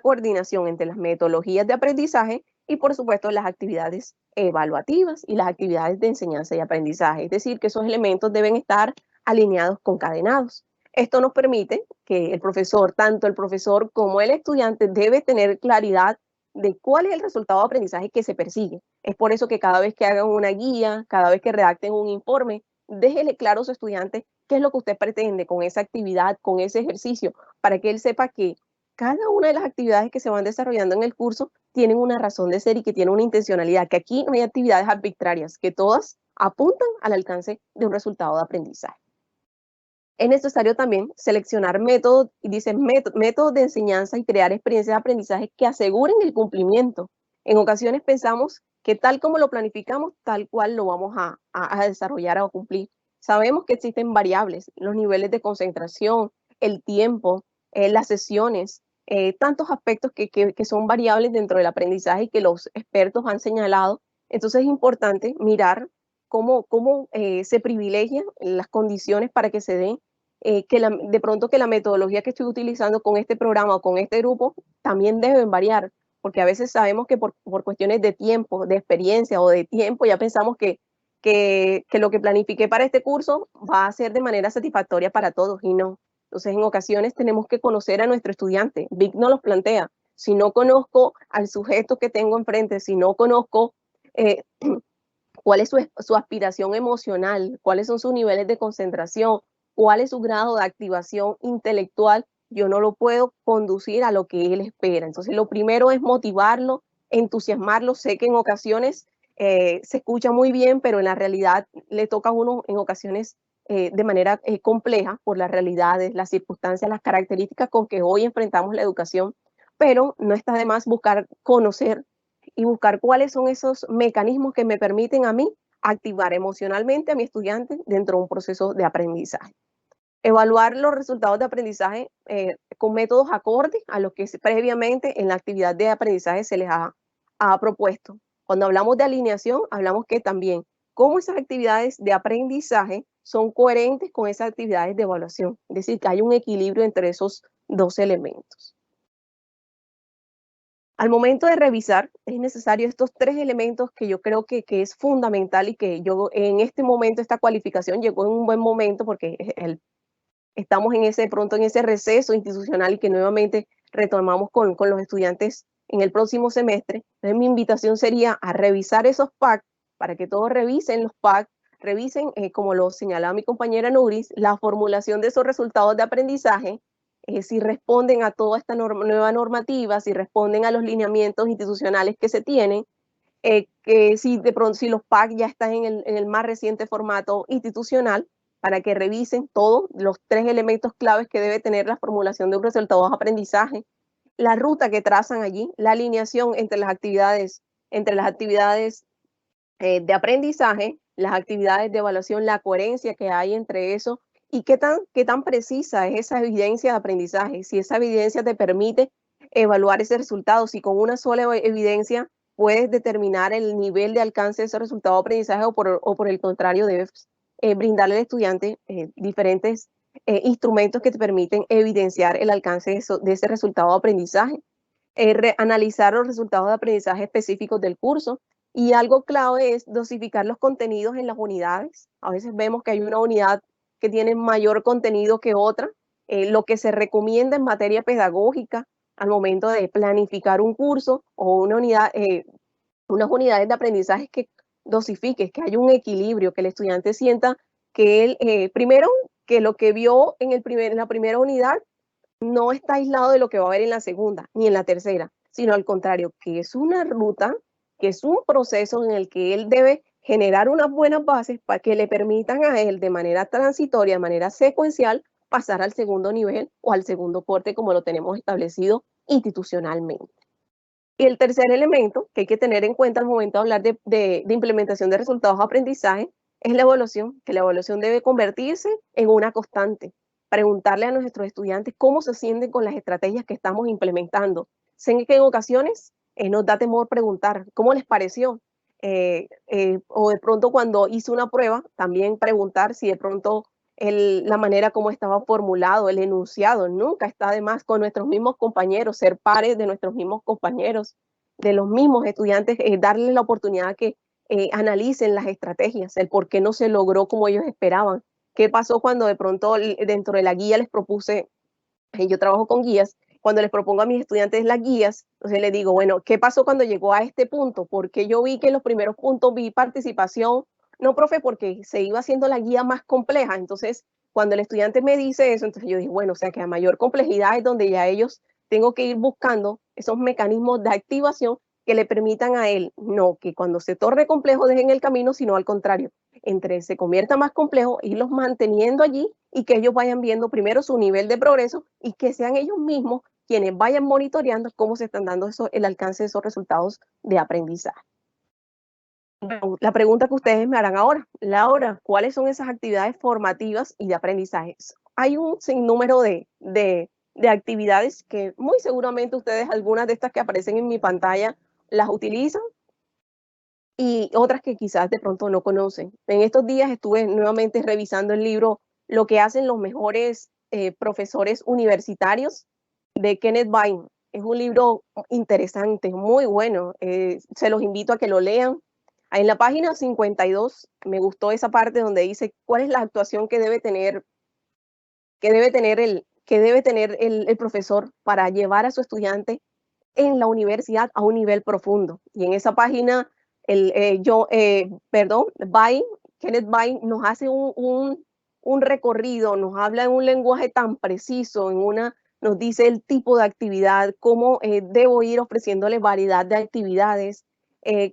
[SPEAKER 7] coordinación entre las metodologías de aprendizaje y, por supuesto, las actividades evaluativas y las actividades de enseñanza y aprendizaje. Es decir, que esos elementos deben estar alineados, concadenados. Esto nos permite que el profesor, tanto el profesor como el estudiante, debe tener claridad de cuál es el resultado de aprendizaje que se persigue. Es por eso que cada vez que hagan una guía, cada vez que redacten un informe, déjele claro a su estudiante qué es lo que usted pretende con esa actividad, con ese ejercicio, para que él sepa que cada una de las actividades que se van desarrollando en el curso tienen una razón de ser y que tienen una intencionalidad, que aquí no hay actividades arbitrarias, que todas apuntan al alcance de un resultado de aprendizaje. Es necesario también seleccionar métodos, y dice métodos de enseñanza y crear experiencias de aprendizaje que aseguren el cumplimiento. En ocasiones pensamos que tal como lo planificamos, tal cual lo vamos a desarrollar o cumplir. Sabemos que existen variables, los niveles de concentración, el tiempo, las sesiones, tantos aspectos que son variables dentro del aprendizaje y que los expertos han señalado. Entonces es importante mirar cómo se privilegian las condiciones para que se den, de pronto que la metodología que estoy utilizando con este programa o con este grupo también deben variar, porque a veces sabemos que por cuestiones de tiempo, de experiencia o de tiempo, ya pensamos que lo que planifiqué para este curso va a ser de manera satisfactoria para todos y no. Entonces, en ocasiones tenemos que conocer a nuestro estudiante. Vic nos los plantea. Si no conozco al sujeto que tengo enfrente, si no conozco cuál es su aspiración emocional, cuáles son sus niveles de concentración, cuál es su grado de activación intelectual, yo no lo puedo conducir a lo que él espera. Entonces, lo primero es motivarlo, entusiasmarlo. Sé que en ocasiones se escucha muy bien, pero en la realidad le toca a uno en ocasiones de manera compleja por las realidades, las circunstancias, las características con que hoy enfrentamos la educación, pero no está de más buscar conocer y buscar cuáles son esos mecanismos que me permiten a mí activar emocionalmente a mi estudiante dentro de un proceso de aprendizaje. Evaluar los resultados de aprendizaje con métodos acordes a lo que previamente en la actividad de aprendizaje se les ha propuesto. Cuando hablamos de alineación, hablamos que también cómo esas actividades de aprendizaje son coherentes con esas actividades de evaluación. Es decir, que hay un equilibrio entre esos dos elementos. Al momento de revisar, es necesario estos tres elementos que yo creo que es fundamental y que yo en este momento, esta cualificación llegó en un buen momento porque estamos en ese receso institucional y que nuevamente retomamos con los estudiantes en el próximo semestre. Entonces, mi invitación sería a revisar esos PAC, para que todos revisen los PAC, revisen, como lo señalaba mi compañera Nuris, la formulación de esos resultados de aprendizaje, si responden a toda esta nueva normativa, si responden a los lineamientos institucionales que se tienen, que si de pronto si los PAC ya están en el más reciente formato institucional, para que revisen todos los tres elementos claves que debe tener la formulación de un resultado de aprendizaje, la ruta que trazan allí, la alineación entre las actividades de aprendizaje, las actividades de evaluación, la coherencia que hay entre eso y qué tan precisa es esa evidencia de aprendizaje, si esa evidencia te permite evaluar ese resultado, si con una sola evidencia puedes determinar el nivel de alcance de ese resultado de aprendizaje o por el contrario debes brindarle al estudiante diferentes instrumentos que te permiten evidenciar el alcance de ese resultado de aprendizaje, analizar los resultados de aprendizaje específicos del curso. Y algo clave es dosificar los contenidos en las unidades. A veces vemos que hay una unidad que tienen mayor contenido que otras. Lo que se recomienda en materia pedagógica al momento de planificar un curso o una unidad, unas unidades de aprendizaje que dosifiques, que haya un equilibrio, que el estudiante sienta que él, primero, que lo que vio en la primera unidad no está aislado de lo que va a ver en la segunda ni en la tercera, sino al contrario, que es una ruta, que es un proceso en el que él debe generar unas buenas bases para que le permitan a él de manera transitoria, de manera secuencial, pasar al segundo nivel o al segundo corte como lo tenemos establecido institucionalmente. Y el tercer elemento que hay que tener en cuenta al momento de hablar de implementación de resultados de aprendizaje es la evaluación, que la evaluación debe convertirse en una constante. Preguntarle a nuestros estudiantes cómo se sienten con las estrategias que estamos implementando. Sé que en ocasiones nos da temor preguntar cómo les pareció. O de pronto cuando hice una prueba, también preguntar si de pronto la manera como estaba formulado, el enunciado, nunca está de más con nuestros mismos compañeros, ser pares de nuestros mismos compañeros, de los mismos estudiantes, darles la oportunidad que analicen las estrategias, el por qué no se logró como ellos esperaban. ¿Qué pasó cuando de pronto dentro de la guía les propuse, yo trabajo con guías, cuando les propongo a mis estudiantes las guías, entonces les digo, bueno, ¿qué pasó cuando llegó a este punto? Porque yo vi que en los primeros puntos vi participación. No, profe, porque se iba haciendo la guía más compleja. Entonces, cuando el estudiante me dice eso, entonces yo dije, bueno, o sea que a mayor complejidad es donde ya ellos tengo que ir buscando esos mecanismos de activación que le permitan a él, no que cuando se torne complejo dejen el camino, sino al contrario, entre se convierta más complejo, irlos manteniendo allí y que ellos vayan viendo primero su nivel de progreso y que sean ellos mismos quienes vayan monitoreando cómo se están dando el alcance de esos resultados de aprendizaje. La pregunta que ustedes me harán ahora, Laura, ¿cuáles son esas actividades formativas y de aprendizaje? Hay un sinnúmero de actividades que muy seguramente ustedes, algunas de estas que aparecen en mi pantalla, las utilizan y otras que quizás de pronto no conocen. En estos días estuve nuevamente revisando el libro Lo que hacen los mejores profesores universitarios de Kenneth Vine. Es un libro interesante, muy bueno. Se los invito a que lo lean. En la página 52 me gustó esa parte donde dice cuál es la actuación que debe tener el profesor para llevar a su estudiante en la universidad a un nivel profundo. Y en esa página, Kenneth Vine nos hace un recorrido, nos habla en un lenguaje tan preciso, nos dice el tipo de actividad, cómo debo ir ofreciéndole variedad de actividades,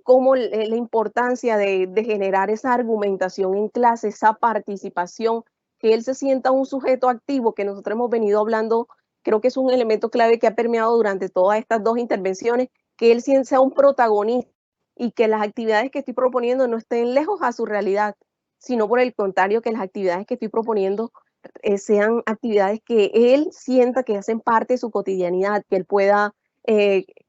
[SPEAKER 7] cómo la importancia de generar esa argumentación en clase, esa participación, que él se sienta un sujeto activo, que nosotros hemos venido hablando. Creo que es un elemento clave que ha permeado durante todas estas dos intervenciones, que él sea un protagonista y que las actividades que estoy proponiendo no estén lejos a su realidad, sino por el contrario, que las actividades que estoy proponiendo sean actividades que él sienta que hacen parte de su cotidianidad, que él pueda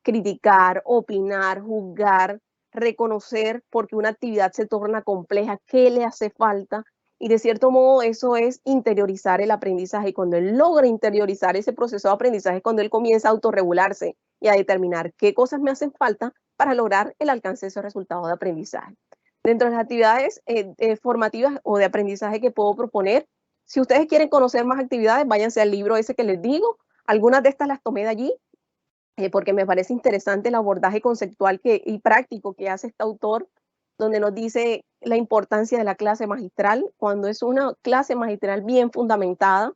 [SPEAKER 7] criticar, opinar, juzgar, reconocer porque una actividad se torna compleja, qué le hace falta. Y de cierto modo eso es interiorizar el aprendizaje. Y cuando él logra interiorizar ese proceso de aprendizaje, cuando él comienza a autorregularse y a determinar qué cosas me hacen falta para lograr el alcance de esos resultados de aprendizaje. Dentro de las actividades formativas o de aprendizaje que puedo proponer, si ustedes quieren conocer más actividades, váyanse al libro ese que les digo. Algunas de estas las tomé de allí porque me parece interesante el abordaje conceptual y práctico que hace este autor, donde nos dice la importancia de la clase magistral, cuando es una clase magistral bien fundamentada,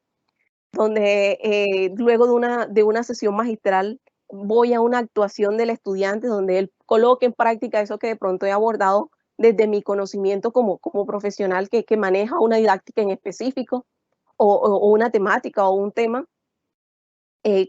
[SPEAKER 7] donde luego de una sesión magistral voy a una actuación del estudiante donde él coloque en práctica eso que de pronto he abordado desde mi conocimiento como profesional que maneja una didáctica en específico o una temática o un tema.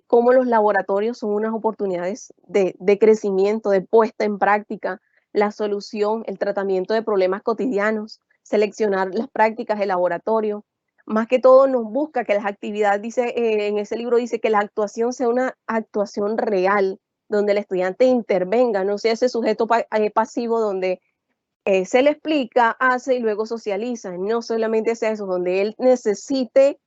[SPEAKER 7] Cómo los laboratorios son unas oportunidades de crecimiento, de puesta en práctica, la solución, el tratamiento de problemas cotidianos, seleccionar las prácticas de laboratorio. Más que todo nos busca que las actividades, en ese libro dice que la actuación sea una actuación real, donde el estudiante intervenga, no sea ese sujeto pasivo donde se le explica, hace y luego socializa, no solamente sea eso, donde él necesite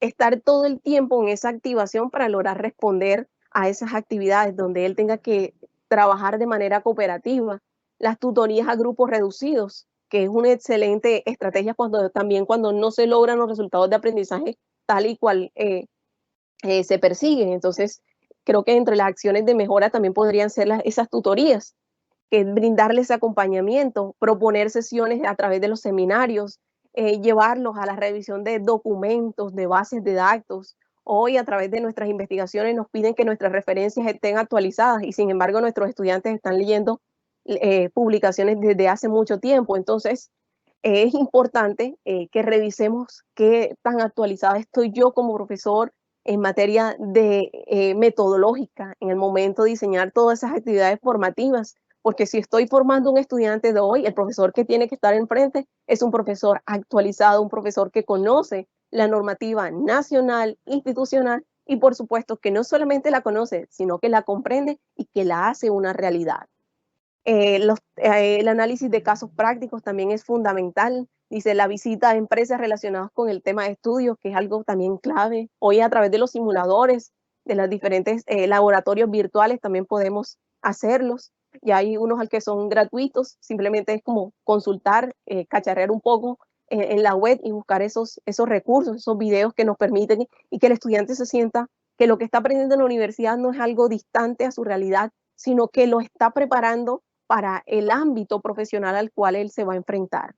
[SPEAKER 7] estar todo el tiempo en esa activación para lograr responder a esas actividades, donde él tenga que trabajar de manera cooperativa, las tutorías a grupos reducidos, que es una excelente estrategia también cuando no se logran los resultados de aprendizaje tal y cual se persiguen. Entonces, creo que entre las acciones de mejora también podrían ser esas tutorías, que brindarles acompañamiento, proponer sesiones a través de los seminarios, llevarlos a la revisión de documentos, de bases de datos. Hoy a través de nuestras investigaciones nos piden que nuestras referencias estén actualizadas y sin embargo nuestros estudiantes están leyendo publicaciones desde hace mucho tiempo. Entonces, es importante que revisemos qué tan actualizada estoy yo como profesor en materia de metodológica en el momento de diseñar todas esas actividades formativas, porque si estoy formando un estudiante de hoy, el profesor que tiene que estar enfrente es un profesor actualizado, un profesor que conoce la normativa nacional, institucional y por supuesto que no solamente la conoce, sino que la comprende y que la hace una realidad. El análisis de casos prácticos también es fundamental. Dice, la visita a empresas relacionadas con el tema de estudios, que es algo también clave. Hoy a través de los simuladores, de los diferentes laboratorios virtuales también podemos hacerlos. Y hay unos al que son gratuitos, simplemente es como consultar, cacharrear un poco en la web y buscar esos recursos, esos videos que nos permiten y que el estudiante se sienta que lo que está aprendiendo en la universidad no es algo distante a su realidad, sino que lo está preparando para el ámbito profesional al cual él se va a enfrentar.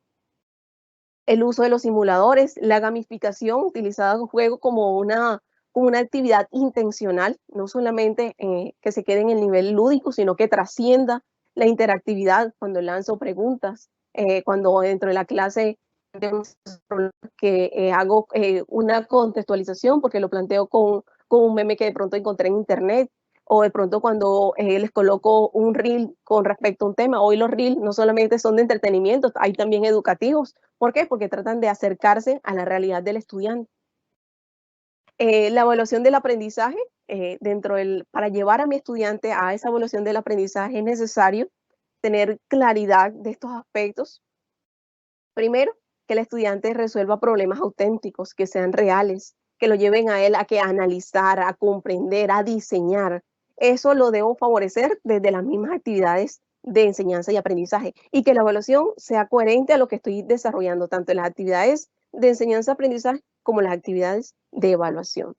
[SPEAKER 7] El uso de los simuladores, la gamificación utilizada en juego como una actividad intencional, no solamente que se quede en el nivel lúdico, sino que trascienda la interactividad cuando lanzo preguntas, cuando dentro de la clase que hago una contextualización porque lo planteo con un meme que de pronto encontré en internet, o de pronto cuando les coloco un reel con respecto a un tema. Hoy los reels no solamente son de entretenimiento, hay también educativos. ¿Por qué? Porque tratan de acercarse a la realidad del estudiante. La evaluación del aprendizaje, para llevar a mi estudiante a esa evaluación del aprendizaje es necesario tener claridad de estos aspectos. Primero, que el estudiante resuelva problemas auténticos, que sean reales, que lo lleven a él a analizar, a comprender, a diseñar. Eso lo debo favorecer desde las mismas actividades de enseñanza y aprendizaje y que la evaluación sea coherente a lo que estoy desarrollando, tanto en las actividades de enseñanza y aprendizaje como en las actividades de evaluación.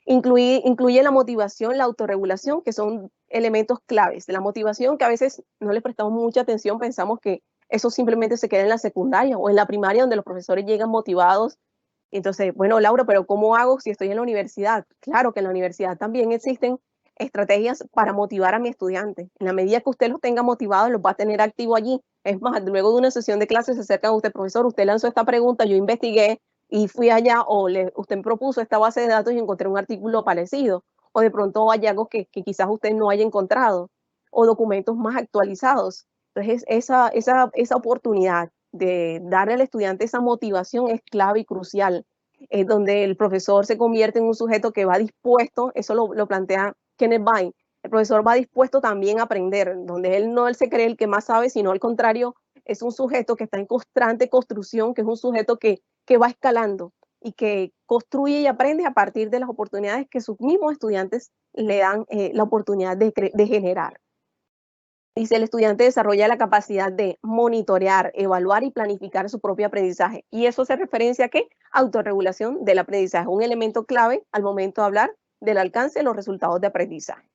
[SPEAKER 7] Incluye la motivación, la autorregulación, que son elementos claves de la motivación que a veces no le prestamos mucha atención, pensamos que eso simplemente se queda en la secundaria o en la primaria donde los profesores llegan motivados. Entonces, bueno, Laura, pero ¿cómo hago si estoy en la universidad? Claro que en la universidad también existen estrategias para motivar a mi estudiante. En la medida que usted los tenga motivados, los va a tener activo allí. Es más, luego de una sesión de clases se acercan a usted, profesor, usted lanzó esta pregunta, yo investigué y fui allá, o usted me propuso esta base de datos y encontré un artículo parecido. O de pronto hay algo que quizás usted no haya encontrado, o documentos más actualizados. Entonces, esa oportunidad de darle al estudiante esa motivación es clave y crucial, donde el profesor se convierte en un sujeto que va dispuesto, eso lo plantea Kenneth Vine, el profesor va dispuesto también a aprender, donde él se cree el que más sabe, sino al contrario, es un sujeto que está en constante construcción, que es un sujeto que va escalando y que construye y aprende a partir de las oportunidades que sus mismos estudiantes le dan la oportunidad de generar. Dice, el estudiante desarrolla la capacidad de monitorear, evaluar y planificar su propio aprendizaje. ¿Y eso se referencia a qué? Autorregulación del aprendizaje, un elemento clave al momento de hablar del alcance de los resultados de aprendizaje.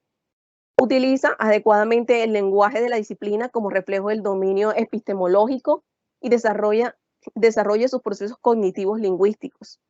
[SPEAKER 7] Utiliza adecuadamente el lenguaje de la disciplina como reflejo del dominio epistemológico y desarrolla sus procesos cognitivos lingüísticos.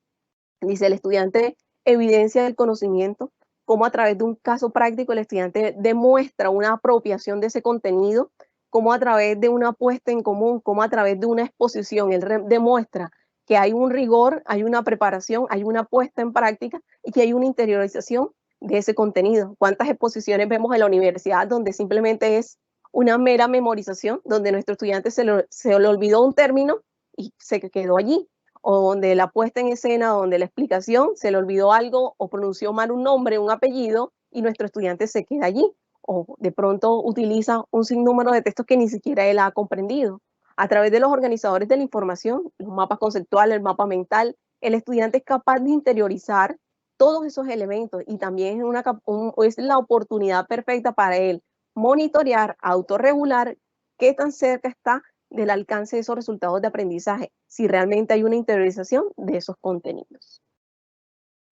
[SPEAKER 7] Dice, el estudiante evidencia el conocimiento, cómo a través de un caso práctico el estudiante demuestra una apropiación de ese contenido, cómo a través de una puesta en común, cómo a través de una exposición, él demuestra que hay un rigor, hay una preparación, hay una puesta en práctica y que hay una interiorización de ese contenido. ¿Cuántas exposiciones vemos en la universidad donde simplemente es una mera memorización, donde nuestro estudiante se le olvidó un término y se quedó allí? O donde la puesta en escena, donde la explicación se le olvidó algo o pronunció mal un nombre, un apellido, y nuestro estudiante se queda allí. O de pronto utiliza un sinnúmero de textos que ni siquiera él ha comprendido. A través de los organizadores de la información, los mapas conceptuales, el mapa mental, el estudiante es capaz de interiorizar todos esos elementos y también es la oportunidad perfecta para él monitorear, autorregular qué tan cerca está del alcance de esos resultados de aprendizaje, si realmente hay una interiorización de esos contenidos.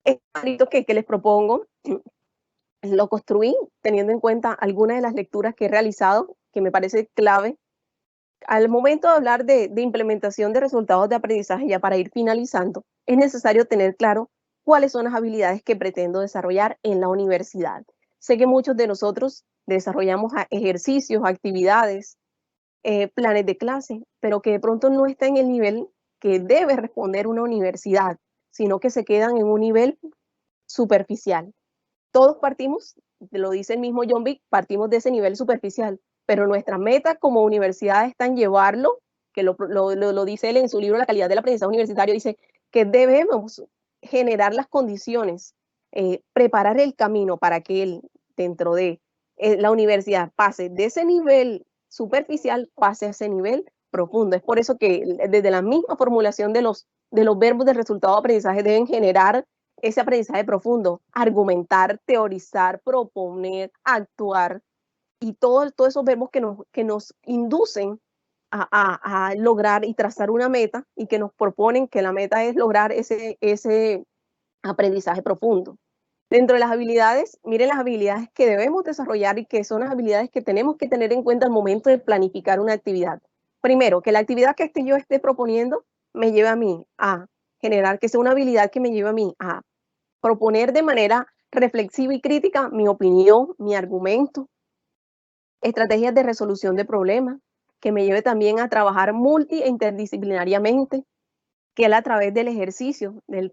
[SPEAKER 7] Este escrito que les propongo, lo construí teniendo en cuenta algunas de las lecturas que he realizado, que me parece clave. Al momento de hablar de implementación de resultados de aprendizaje, ya para ir finalizando, es necesario tener claro cuáles son las habilidades que pretendo desarrollar en la universidad. Sé que muchos de nosotros desarrollamos ejercicios, actividades, planes de clase, pero que de pronto no está en el nivel que debe responder una universidad, sino que se quedan en un nivel superficial. Todos partimos, lo dice el mismo John Vick, partimos de ese nivel superficial, pero nuestra meta como universidad está en llevarlo, que lo dice él en su libro La calidad del aprendizaje universitario, dice que debemos generar las condiciones, preparar el camino para que él, dentro de la universidad, pase de ese nivel superficial, pase a ese nivel profundo. Es por eso que desde la misma formulación de los verbos del resultado de aprendizaje deben generar ese aprendizaje profundo, argumentar, teorizar, proponer, actuar, y todos esos verbos que nos inducen a lograr y trazar una meta, y que nos proponen que la meta es lograr ese aprendizaje profundo. Dentro de las habilidades, miren las habilidades que debemos desarrollar y que son las habilidades que tenemos que tener en cuenta al momento de planificar una actividad. Primero, que la actividad que yo esté proponiendo me lleve a mí a generar, que sea una habilidad que me lleve a mí a proponer de manera reflexiva y crítica mi opinión, mi argumento, estrategias de resolución de problemas, que me lleve también a trabajar multi e interdisciplinariamente, que él a través del ejercicio, del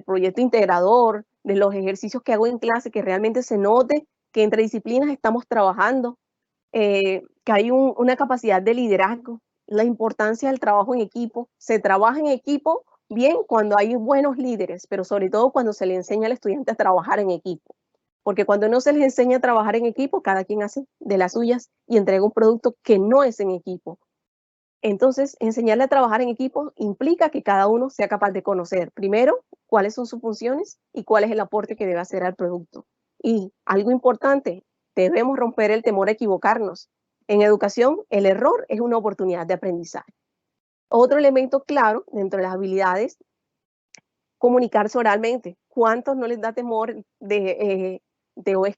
[SPEAKER 7] proyecto integrador, de los ejercicios que hago en clase, que realmente se note que entre disciplinas estamos trabajando, que hay una capacidad de liderazgo, la importancia del trabajo en equipo. Se trabaja en equipo bien cuando hay buenos líderes, pero sobre todo cuando se le enseña al estudiante a trabajar en equipo. Porque cuando no se les enseña a trabajar en equipo, cada quien hace de las suyas y entrega un producto que no es en equipo. Entonces, enseñarle a trabajar en equipo implica que cada uno sea capaz de conocer, primero, cuáles son sus funciones y cuál es el aporte que debe hacer al producto. Y algo importante, debemos romper el temor a equivocarnos. En educación, el error es una oportunidad de aprendizaje. Otro elemento claro dentro de las habilidades, comunicarse oralmente. ¿Cuántos no les da temor de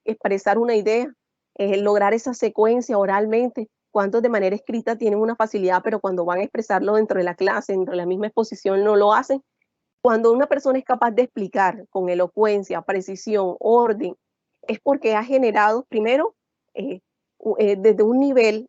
[SPEAKER 7] expresar una idea, lograr esa secuencia oralmente? ¿Cuántos de manera escrita tienen una facilidad, pero cuando van a expresarlo dentro de la clase, dentro de la misma exposición, no lo hacen? Cuando una persona es capaz de explicar con elocuencia, precisión, orden, es porque ha generado, primero, desde un nivel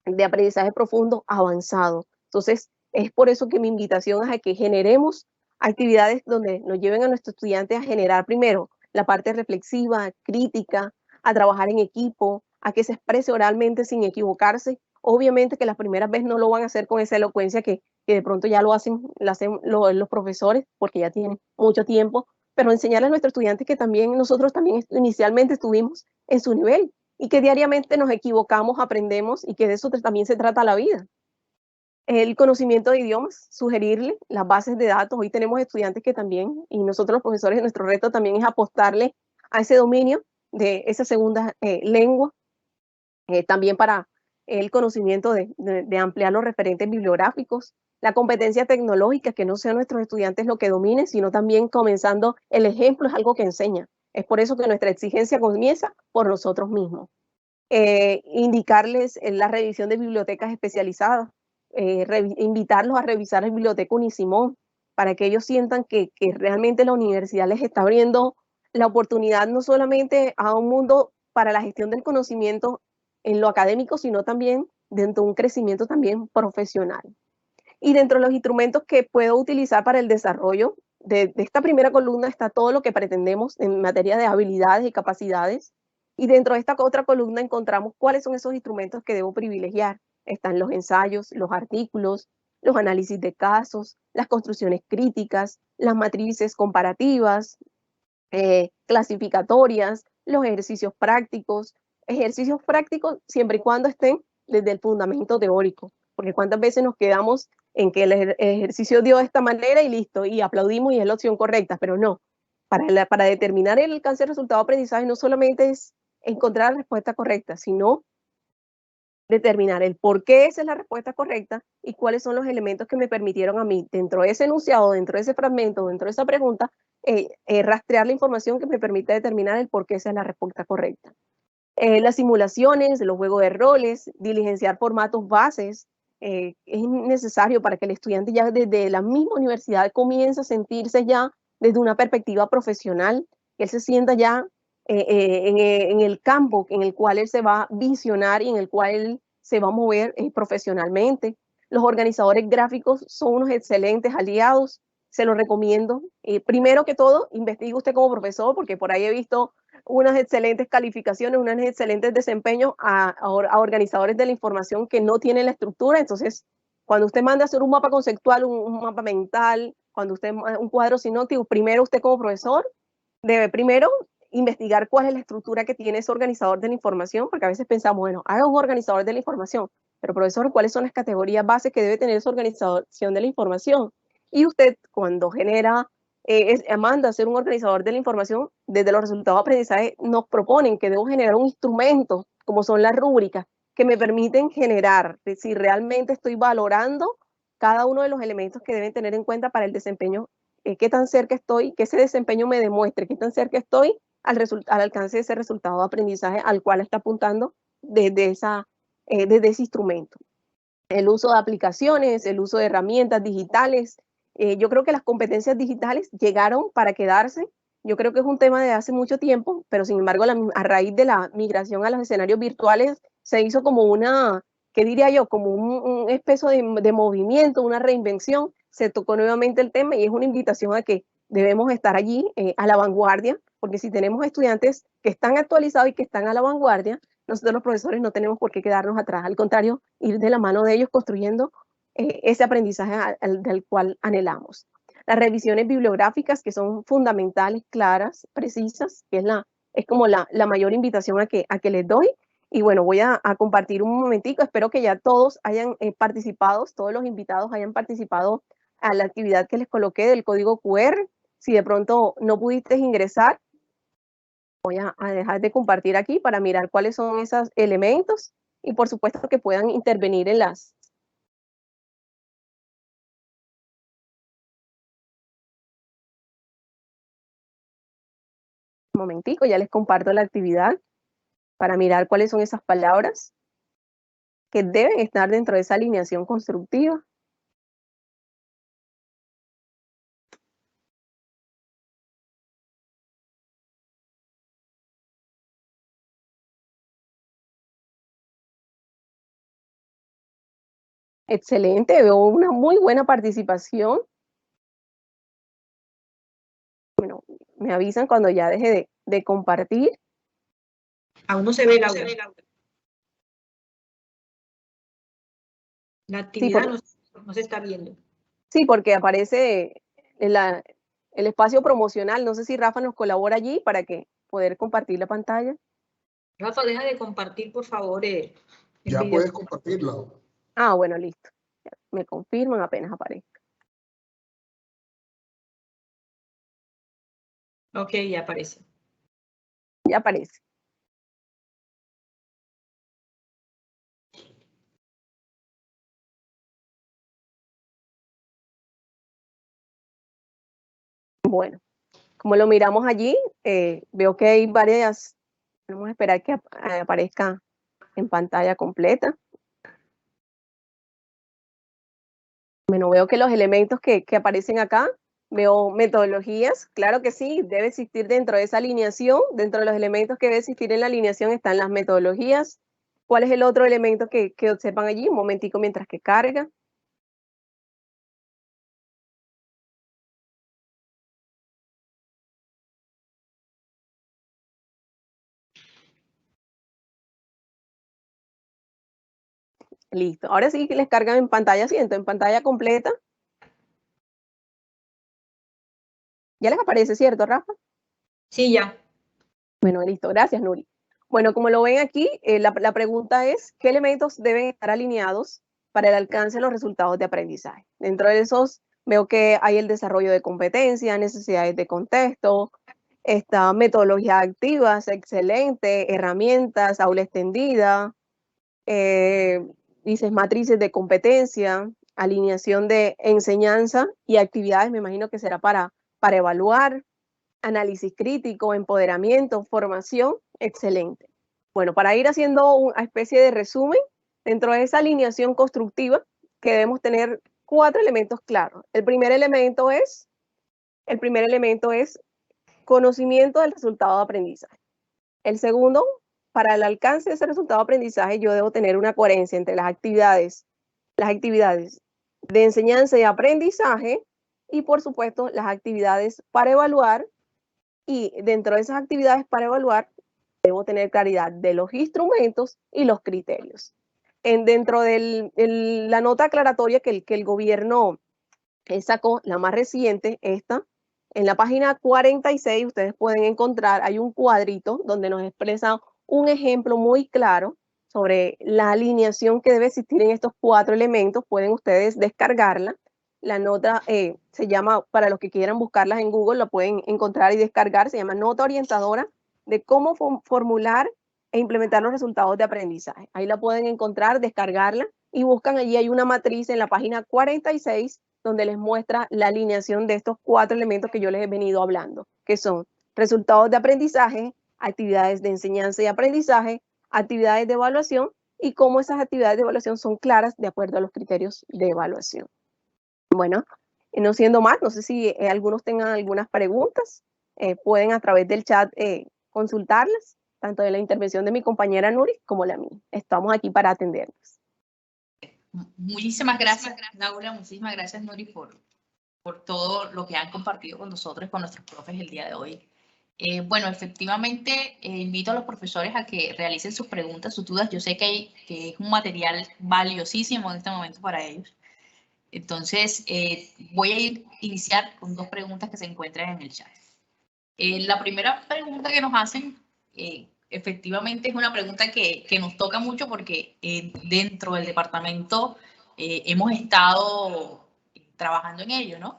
[SPEAKER 7] de aprendizaje profundo avanzado. Entonces, es por eso que mi invitación es a que generemos actividades donde nos lleven a nuestros estudiantes a generar primero la parte reflexiva, crítica, a trabajar en equipo, a que se exprese oralmente sin equivocarse. Obviamente que las primeras veces no lo van a hacer con esa elocuencia que de pronto ya lo hacen los profesores porque ya tienen mucho tiempo, pero enseñarle a nuestros estudiantes que también nosotros también inicialmente estuvimos en su nivel y que diariamente nos equivocamos, aprendemos, y que de eso también se trata la vida. El conocimiento de idiomas, sugerirle las bases de datos. Hoy tenemos estudiantes que también, y nosotros los profesores, nuestro reto también es apostarle a ese dominio de esa segunda lengua, también para el conocimiento de ampliar los referentes bibliográficos, la competencia tecnológica, que no sean nuestros estudiantes lo que dominen, sino también comenzando el ejemplo es algo que enseña. Es por eso que nuestra exigencia comienza por nosotros mismos. Indicarles la revisión de bibliotecas especializadas, invitarlos a revisar la biblioteca Unisimón, para que ellos sientan que realmente la universidad les está abriendo la oportunidad no solamente a un mundo para la gestión del conocimiento en lo académico, sino también dentro de un crecimiento también profesional. Y dentro de los instrumentos que puedo utilizar para el desarrollo de esta primera columna está todo lo que pretendemos en materia de habilidades y capacidades. Y dentro de esta otra columna encontramos cuáles son esos instrumentos que debo privilegiar. Están los ensayos, los artículos, los análisis de casos, las construcciones críticas, las matrices comparativas, clasificatorias, los ejercicios prácticos siempre y cuando estén desde el fundamento teórico, porque cuántas veces nos quedamos en que el ejercicio dio de esta manera y listo, y aplaudimos y es la opción correcta, pero no. Para determinar el alcance del resultado de aprendizaje no solamente es encontrar la respuesta correcta, sino determinar el por qué esa es la respuesta correcta y cuáles son los elementos que me permitieron a mí, dentro de ese enunciado, dentro de ese fragmento, dentro de esa pregunta, rastrear la información que me permite determinar el por qué esa es la respuesta correcta. Las simulaciones, los juegos de roles, diligenciar formatos bases, es necesario para que el estudiante ya desde la misma universidad comience a sentirse ya desde una perspectiva profesional, que él se sienta ya en el campo en el cual él se va a visionar y en el cual él se va a mover profesionalmente. Los organizadores gráficos son unos excelentes aliados, se los recomiendo. Primero que todo, investigue usted como profesor, porque por ahí he visto unas excelentes calificaciones, unos excelentes desempeños a organizadores de la información que no tienen la estructura. Entonces, cuando usted manda a hacer un mapa conceptual, un mapa mental, cuando usted un cuadro sinóptico, primero usted como profesor debe primero investigar cuál es la estructura que tiene ese organizador de la información, porque a veces pensamos, bueno, haga un organizador de la información, pero profesor, ¿cuáles son las categorías bases que debe tener esa organización de la información? Y usted cuando manda a hacer un organizador de la información, desde los resultados de aprendizaje nos proponen que debo generar un instrumento, como son las rúbricas, que me permiten generar si realmente estoy valorando cada uno de los elementos que deben tener en cuenta para el desempeño, qué tan cerca estoy, que ese desempeño me demuestre qué tan cerca estoy al alcance de ese resultado de aprendizaje al cual está apuntando desde ese instrumento. El uso de aplicaciones, el uso de herramientas digitales. Yo creo que las competencias digitales llegaron para quedarse. Yo creo que es un tema de hace mucho tiempo, pero sin embargo, a raíz de la migración a los escenarios virtuales, se hizo como una, ¿qué diría yo? Como un especie de movimiento, una reinvención. Se tocó nuevamente el tema y es una invitación a que debemos estar allí a la vanguardia, porque si tenemos estudiantes que están actualizados y que están a la vanguardia, nosotros los profesores no tenemos por qué quedarnos atrás, al contrario, ir de la mano de ellos construyendo ese aprendizaje del cual anhelamos. Las revisiones bibliográficas que son fundamentales, claras, precisas, que es como la mayor invitación a que les doy. Y bueno, voy a compartir un momentico, espero que ya todos hayan participado, todos los invitados hayan participado a la actividad que les coloqué del código QR. Si de pronto no pudiste ingresar, voy a dejar de compartir aquí para mirar cuáles son esos elementos y por supuesto que puedan intervenir en las. Un momentico, ya les comparto la actividad para mirar cuáles son esas palabras que deben estar dentro de esa alineación constructiva. Excelente, veo una muy buena participación. Bueno, me avisan cuando ya deje de compartir.
[SPEAKER 8] Aún no se ve, Laura. La actividad no se está viendo.
[SPEAKER 7] Sí, porque aparece el espacio promocional. No sé si Rafa nos colabora allí para que poder compartir la pantalla.
[SPEAKER 8] Rafa, deja de compartir, por favor.
[SPEAKER 6] Ya puedes compartirla.
[SPEAKER 7] Ah, bueno, listo. Me confirman apenas aparezca.
[SPEAKER 8] Ok, ya aparece.
[SPEAKER 7] Ya aparece. Bueno, como lo miramos allí, veo que hay varias. Vamos a esperar que aparezca en pantalla completa. Bueno, veo que los elementos que aparecen acá, veo metodologías, claro que sí, debe existir dentro de esa alineación, dentro de los elementos que debe existir en la alineación están las metodologías. ¿Cuál es el otro elemento que observan allí? Un momentico mientras que carga. Listo, ahora sí que les cargan en pantalla, siento, en pantalla completa. Ya les aparece, ¿cierto, Rafa?
[SPEAKER 8] Sí, ya.
[SPEAKER 7] Bueno, listo, gracias, Nuri. Bueno, como lo ven aquí, la pregunta es, ¿qué elementos deben estar alineados para el alcance de los resultados de aprendizaje? Dentro de esos, veo que hay el desarrollo de competencias, necesidades de contexto, esta metodología activas, excelente, herramientas, aula extendida, dices matrices de competencia, alineación de enseñanza y actividades, me imagino que será para evaluar, análisis crítico, empoderamiento, formación, excelente. Bueno, para ir haciendo una especie de resumen, dentro de esa alineación constructiva, que debemos tener 4 elementos claros. El primer elemento es conocimiento del resultado de aprendizaje. El segundo, para el alcance de ese resultado de aprendizaje, yo debo tener una coherencia entre las actividades de enseñanza y aprendizaje y, por supuesto, las actividades para evaluar. Y dentro de esas actividades para evaluar, debo tener claridad de los instrumentos y los criterios. Dentro de la nota aclaratoria que el gobierno sacó, la más reciente, esta, en la página 46 ustedes pueden encontrar, hay un cuadrito donde nos expresa un ejemplo muy claro sobre la alineación que debe existir en estos 4 elementos. Pueden ustedes descargarla. La nota se llama, para los que quieran buscarlas en Google, la pueden encontrar y descargar, se llama Nota Orientadora de cómo formular e implementar los resultados de aprendizaje. Ahí la pueden encontrar, descargarla y buscan allí, hay una matriz en la página 46 donde les muestra la alineación de estos 4 elementos que yo les he venido hablando, que son resultados de aprendizaje, actividades de enseñanza y aprendizaje, actividades de evaluación y cómo esas actividades de evaluación son claras de acuerdo a los criterios de evaluación. Bueno, no siendo más, no sé si algunos tengan algunas preguntas, pueden a través del chat consultarlas, tanto de la intervención de mi compañera Nuri como la mía. Estamos aquí para atenderlos.
[SPEAKER 4] Muchísimas gracias, Laura. Muchísimas gracias, Nuri, por todo lo que han compartido con nosotros, con nuestros profes el día de hoy. Bueno, efectivamente, invito a los profesores a que realicen sus preguntas, sus dudas. Yo sé que es un material valiosísimo en este momento para ellos. Entonces, voy a iniciar con 2 preguntas que se encuentran en el chat. La primera pregunta que nos hacen, efectivamente, es una pregunta que nos toca mucho porque dentro del departamento hemos estado trabajando en ello, ¿no?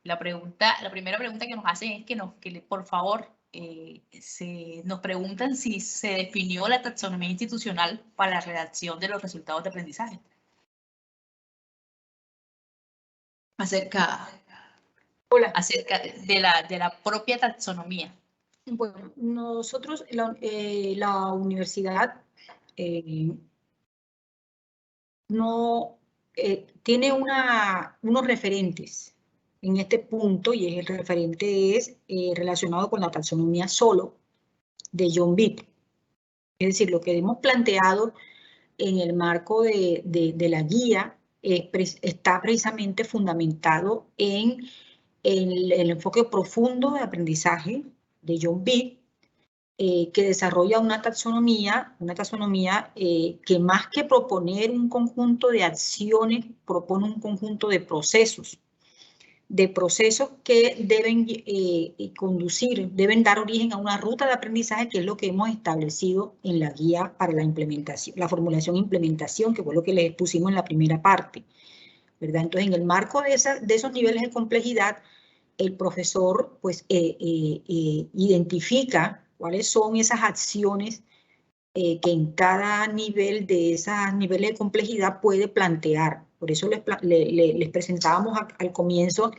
[SPEAKER 4] La primera pregunta que nos hacen es que por favor, nos preguntan si se definió la taxonomía institucional para la redacción de los resultados de aprendizaje. Acerca de la propia taxonomía.
[SPEAKER 8] Bueno, nosotros, la universidad tiene unos referentes en este punto, y el referente es relacionado con la taxonomía solo de John Vitt. Es decir, lo que hemos planteado en el marco de la guía está precisamente fundamentado en el enfoque profundo de aprendizaje de John Vitt, que desarrolla una taxonomía que más que proponer un conjunto de acciones, propone un conjunto de procesos que deben conducir, deben dar origen a una ruta de aprendizaje, que es lo que hemos establecido en la guía para la implementación, la formulación e implementación, que fue lo que les pusimos en la primera parte, ¿verdad? Entonces, en el marco de esos niveles de complejidad, el profesor pues identifica cuáles son esas acciones que en cada nivel de esos niveles de complejidad puede plantear. Por eso les presentábamos al comienzo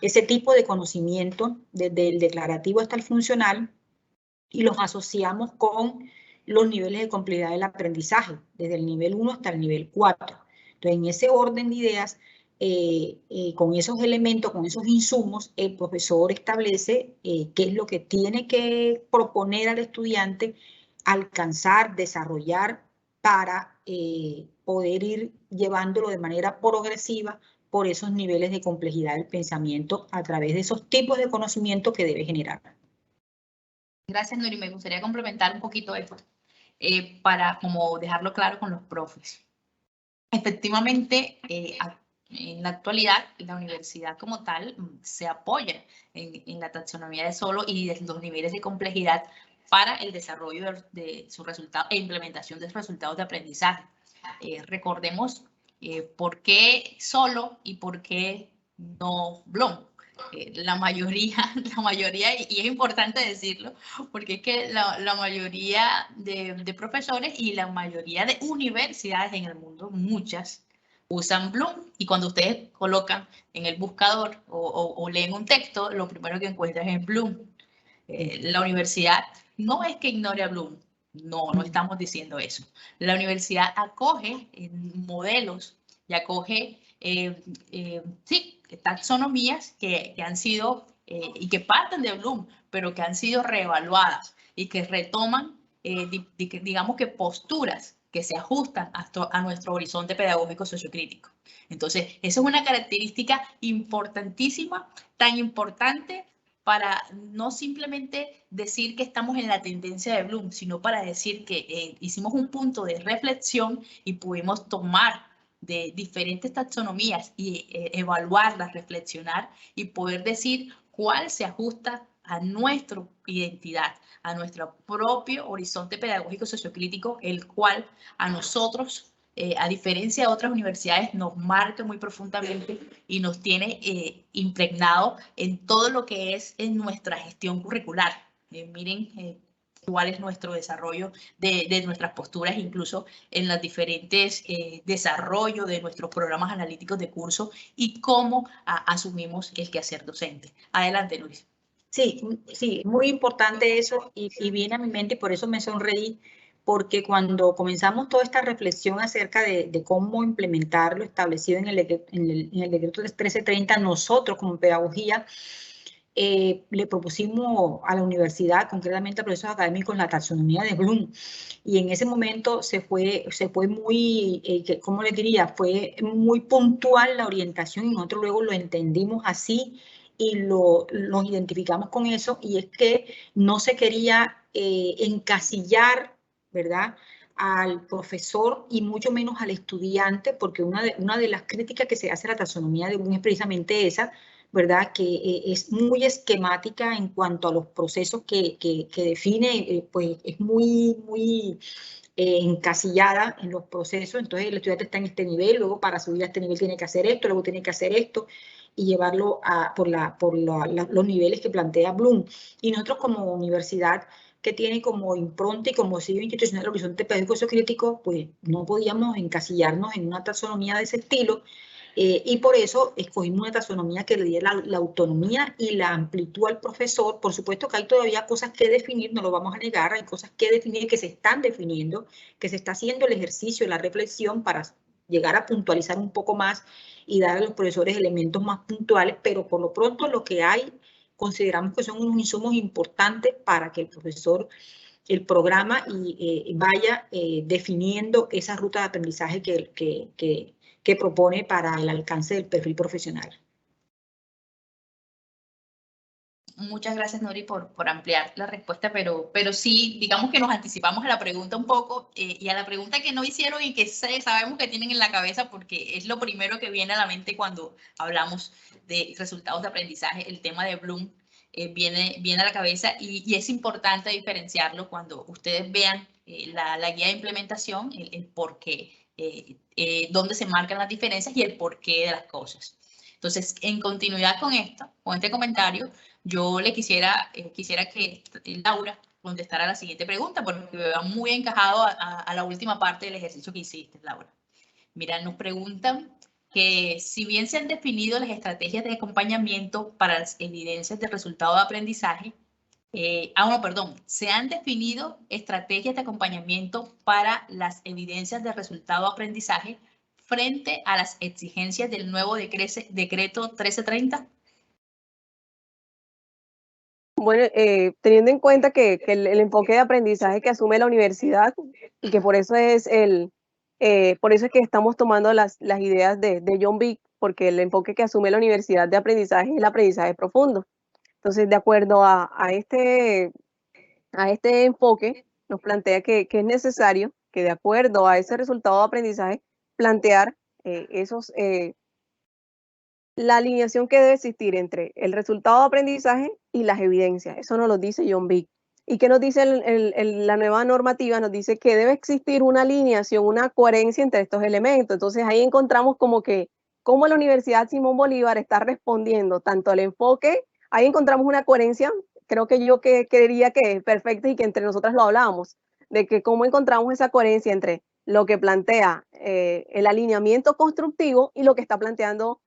[SPEAKER 8] ese tipo de conocimiento, desde el declarativo hasta el funcional, y los asociamos con los niveles de complejidad del aprendizaje, desde el nivel 1 hasta el nivel 4. Entonces, en ese orden de ideas, con esos elementos, con esos insumos, el profesor establece qué es lo que tiene que proponer al estudiante alcanzar, desarrollar, para poder ir llevándolo de manera progresiva por esos niveles de complejidad del pensamiento a través de esos tipos de conocimiento que debe generar.
[SPEAKER 4] Gracias, Nuri. Me gustaría complementar un poquito esto para como dejarlo claro con los profes. Efectivamente, en la actualidad, la universidad como tal se apoya en la taxonomía de Solo y de los niveles de complejidad para el desarrollo de su resultado e implementación de sus resultados de aprendizaje. Recordemos por qué Solo y por qué no Bloom. la mayoría, y es importante decirlo, porque es que la mayoría de profesores y la mayoría de universidades en el mundo, muchas, usan Bloom, y cuando ustedes colocan en el buscador o leen un texto, lo primero que encuentran es Bloom. La universidad no es que ignore a Bloom, no estamos diciendo eso. La universidad acoge modelos y acoge, sí, taxonomías que han sido y que parten de Bloom, pero que han sido reevaluadas y que retoman, digamos que posturas que se ajustan a nuestro horizonte pedagógico sociocrítico. Entonces, esa es una característica importantísima, tan importante para no simplemente decir que estamos en la tendencia de Bloom, sino para decir que hicimos un punto de reflexión y pudimos tomar de diferentes taxonomías y evaluarlas, reflexionar y poder decir cuál se ajusta a nuestra identidad, a nuestro propio horizonte pedagógico sociocrítico, el cual a nosotros, a diferencia de otras universidades, nos marca muy profundamente y nos tiene impregnado en todo lo que es en nuestra gestión curricular. Miren cuál es nuestro desarrollo de nuestras posturas, incluso en los diferentes desarrollos de nuestros programas analíticos de curso y cómo asumimos el quehacer docente. Adelante, Luis.
[SPEAKER 8] Sí, sí, muy importante eso y viene a mi mente y por eso me sonreí, porque cuando comenzamos toda esta reflexión acerca de cómo implementar lo establecido en el decreto 1330, nosotros como pedagogía le propusimos a la universidad, concretamente a profesores académicos, la taxonomía de Bloom. Y en ese momento se fue muy, ¿cómo les diría? Fue muy puntual la orientación y nosotros luego lo entendimos así y nos identificamos con eso, y es que no se quería encasillar, ¿verdad?, al profesor y mucho menos al estudiante, porque una de las críticas que se hace a la taxonomía de Bloom es precisamente esa, ¿verdad?, que es muy esquemática en cuanto a los procesos que define, pues es muy encasillada en los procesos. Entonces el estudiante está en este nivel, luego para subir a este nivel tiene que hacer esto, luego tiene que hacer esto, y llevarlo por los niveles que plantea Bloom. Y nosotros como universidad, que tiene como impronta y como sello institucional el horizonte pedagógico sociocrítico, pues no podíamos encasillarnos en una taxonomía de ese estilo, y por eso escogimos una taxonomía que le diera la autonomía y la amplitud al profesor. Por supuesto que hay todavía cosas que definir, no lo vamos a negar, hay cosas que definir, que se están definiendo, que se está haciendo el ejercicio, la reflexión para llegar a puntualizar un poco más y dar a los profesores elementos más puntuales, pero por lo pronto lo que hay consideramos que son unos insumos importantes para que el profesor, el programa, vaya definiendo esa ruta de aprendizaje que propone para el alcance del perfil profesional.
[SPEAKER 4] Muchas gracias, Nori, por ampliar la respuesta, pero sí, digamos que nos anticipamos a la pregunta un poco, y a la pregunta que no hicieron y que sabemos que tienen en la cabeza, porque es lo primero que viene a la mente cuando hablamos de resultados de aprendizaje. El tema de Bloom viene a la cabeza, y es importante diferenciarlo cuando ustedes vean la guía de implementación, el por qué, dónde se marcan las diferencias y el porqué de las cosas. Entonces, en continuidad con esto, con este comentario, yo le quisiera que Laura contestara la siguiente pregunta, porque me va muy encajado a la última parte del ejercicio que hiciste, Laura. Mira, nos preguntan que si bien se han definido las estrategias de acompañamiento para las evidencias de resultado de aprendizaje, se han definido estrategias de acompañamiento para las evidencias de resultado de aprendizaje frente a las exigencias del nuevo decreto 1330.
[SPEAKER 7] Bueno, teniendo en cuenta que el enfoque de aprendizaje que asume la universidad, y que por eso es que estamos tomando las ideas de John Vick, porque el enfoque que asume la universidad de aprendizaje es el aprendizaje profundo. Entonces, de acuerdo a este enfoque, nos plantea que es necesario que, de acuerdo a ese resultado de aprendizaje, plantear la alineación que debe existir entre el resultado de aprendizaje y las evidencias. Eso nos lo dice John Vick. ¿Y qué nos dice la nueva normativa? Nos dice que debe existir una alineación, una coherencia entre estos elementos. Entonces ahí encontramos como que cómo la Universidad Simón Bolívar está respondiendo tanto al enfoque, ahí encontramos una coherencia, creo que yo creería que es perfecta y que entre nosotras lo hablábamos, de que cómo encontramos esa coherencia entre lo que plantea el alineamiento constructivo y lo que está planteando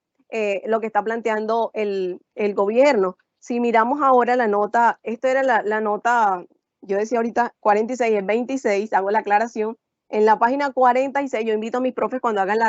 [SPEAKER 7] el gobierno. Si miramos ahora la nota, esto era la nota, yo decía ahorita 46, es 26, hago la aclaración. En la página 46, yo invito a mis profes cuando hagan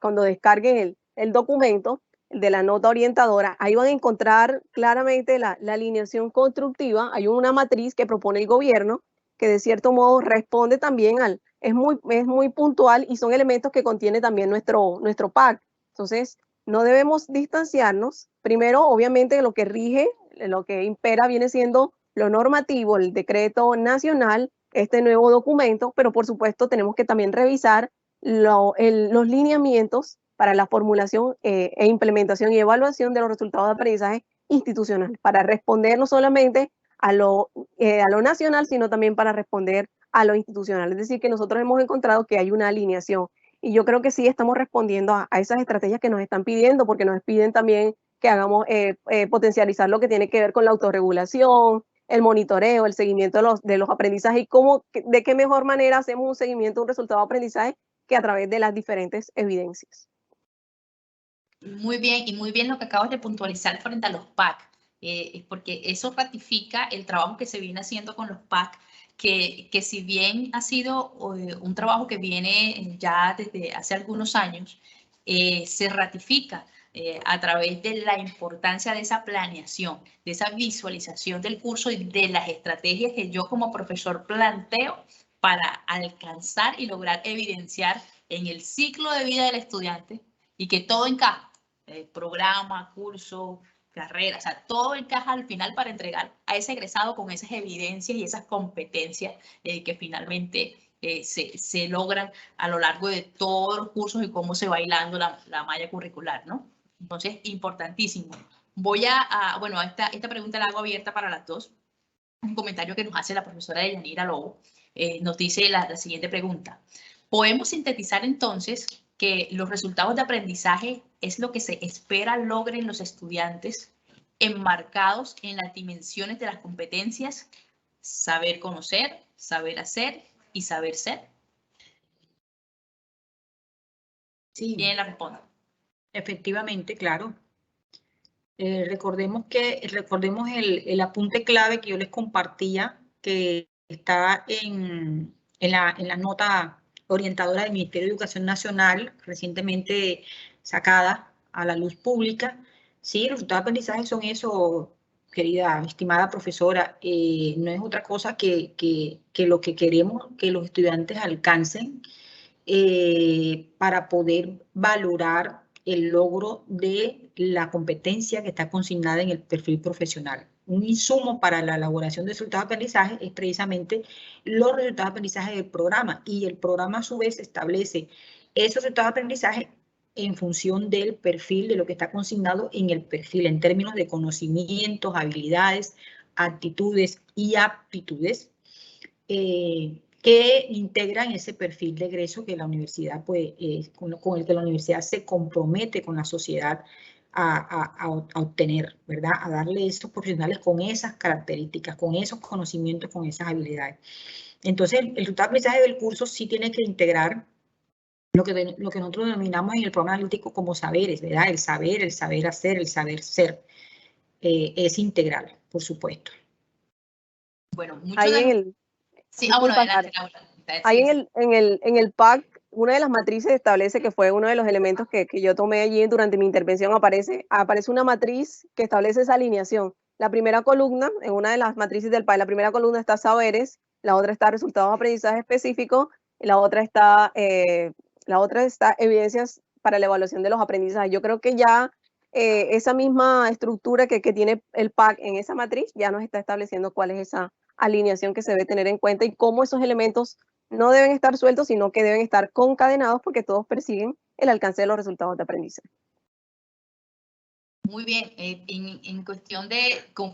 [SPEAKER 7] cuando descarguen el documento de la nota orientadora, ahí van a encontrar claramente la alineación constructiva. Hay una matriz que propone el gobierno que de cierto modo responde también es muy puntual y son elementos que contiene también nuestro PAC. Entonces, no debemos distanciarnos. Primero, obviamente, lo que rige, lo que impera viene siendo lo normativo, el decreto nacional, este nuevo documento, pero por supuesto tenemos que también revisar los lineamientos para la formulación e implementación y evaluación de los resultados de aprendizaje institucional, para responder no solamente a lo nacional, sino también para responder a lo institucional. Es decir, que nosotros hemos encontrado que hay una alineación y yo creo que sí estamos respondiendo a esas estrategias que nos están pidiendo, porque nos piden también que hagamos potencializar lo que tiene que ver con la autorregulación, el monitoreo, el seguimiento de los aprendizajes y de qué mejor manera hacemos un seguimiento, un resultado de aprendizaje que a través de las diferentes evidencias.
[SPEAKER 4] Muy bien, y muy bien lo que acabas de puntualizar frente a los PAC, porque eso ratifica el trabajo que se viene haciendo con los PAC, que si bien ha sido un trabajo que viene ya desde hace algunos años, se ratifica a través de la importancia de esa planeación, de esa visualización del curso y de las estrategias que yo como profesor planteo para alcanzar y lograr evidenciar en el ciclo de vida del estudiante y que todo encaja, programa, curso, carrera, o sea, todo encaja al final para entregar a ese egresado con esas evidencias y esas competencias que finalmente se logran a lo largo de todos los cursos y cómo se va hilando la malla curricular, ¿no? Entonces, importantísimo. Voy bueno, esta pregunta la hago abierta para las dos. Un comentario que nos hace la profesora Deyanira Lobo. Nos dice la siguiente pregunta. ¿Podemos sintetizar entonces que los resultados de aprendizaje es lo que se espera logren los estudiantes enmarcados en las dimensiones de las competencias saber conocer, saber hacer y saber ser?
[SPEAKER 8] Sí.
[SPEAKER 4] ¿Quién la responde?
[SPEAKER 8] Efectivamente, claro. Recordemos el apunte clave que yo les compartía, que está en la nota orientadora del Ministerio de Educación Nacional, recientemente sacada a la luz pública. Sí, los resultados de aprendizaje son eso, querida, estimada profesora, no es otra cosa que lo que queremos que los estudiantes alcancen para poder valorar el logro de la competencia que está consignada en el perfil profesional. Un insumo para la elaboración de resultados de aprendizaje es precisamente los resultados de aprendizaje del programa, y el programa a su vez establece esos resultados de aprendizaje en función del perfil, de lo que está consignado en el perfil, en términos de conocimientos, habilidades, actitudes y aptitudes que integran ese perfil de egreso que la universidad, pues, con el que la universidad se compromete con la sociedad a obtener, ¿verdad? A darle a esos profesionales con esas características, con esos conocimientos, con esas habilidades. Entonces, el resultado de aprendizaje del curso sí tiene que integrar lo que nosotros denominamos en el programa analítico como saberes, ¿verdad? El saber hacer, el saber ser. Es integral, por supuesto.
[SPEAKER 4] Bueno,
[SPEAKER 7] Ahí
[SPEAKER 4] sí, bueno, adelante, Laura.
[SPEAKER 7] Ahí en el PAC, una de las matrices establece, que fue uno de los elementos que yo tomé allí durante mi intervención, aparece una matriz que establece esa alineación. La primera columna, en una de las matrices del PAC, la primera columna está saberes, la otra está resultados de aprendizaje específico, y la otra está evidencias para la evaluación de los aprendizajes. Yo creo que ya esa misma estructura que tiene el PAC en esa matriz ya nos está estableciendo cuál es esa alineación que se debe tener en cuenta y cómo esos elementos no deben estar sueltos, sino que deben estar concadenados porque todos persiguen el alcance de los resultados de aprendizaje.
[SPEAKER 4] Muy bien, en cuestión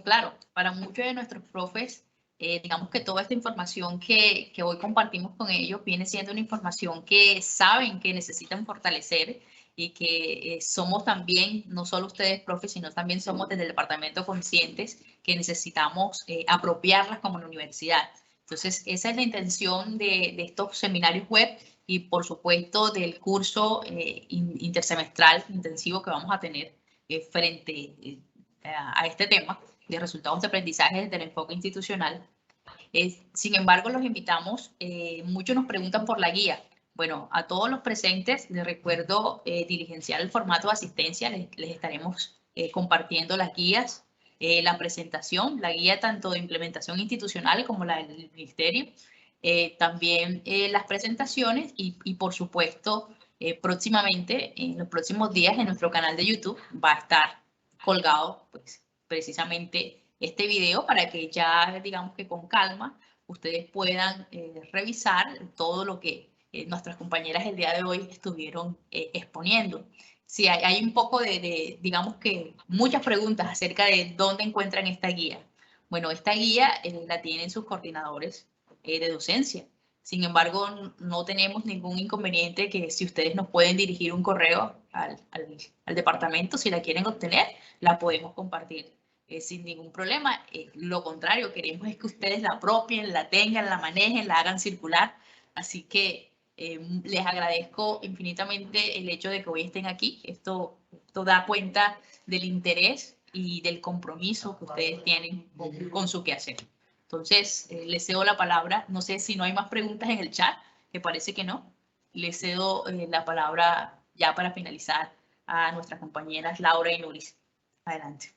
[SPEAKER 4] claro, para muchos de nuestros profes, digamos que toda esta información que hoy compartimos con ellos viene siendo una información que saben que necesitan fortalecer y que somos también, no solo ustedes, profes, sino también somos desde el departamento conscientes que necesitamos apropiarlas como en la universidad. Entonces, esa es la intención de estos seminarios web y, por supuesto, del curso intersemestral intensivo que vamos a tener frente a este tema de resultados de aprendizaje desde el enfoque institucional. Sin embargo, los invitamos, muchos nos preguntan por la guía. Bueno, a todos los presentes les recuerdo diligenciar el formato de asistencia, les estaremos compartiendo las guías, la presentación, la guía tanto de implementación institucional como la del ministerio, también las presentaciones y por supuesto, próximamente, en los próximos días en nuestro canal de YouTube va a estar colgado pues, precisamente este video para que ya, digamos que con calma, ustedes puedan revisar todo lo que nuestras compañeras el día de hoy estuvieron exponiendo. Sí, hay un poco digamos que muchas preguntas acerca de dónde encuentran esta guía. Bueno, esta guía la tienen sus coordinadores de docencia. Sin embargo, no tenemos ningún inconveniente que si ustedes nos pueden dirigir un correo al departamento, si la quieren obtener, la podemos compartir sin ningún problema. Lo contrario, queremos es que ustedes la apropien, la tengan, la manejen, la hagan circular. Así que les agradezco infinitamente el hecho de que hoy estén aquí. Esto da cuenta del interés y del compromiso que ustedes tienen con su quehacer. Entonces, les cedo la palabra. No sé si no hay más preguntas en el chat, que parece que no. Les cedo la palabra ya para finalizar a nuestras compañeras Laura y Nuris. Adelante.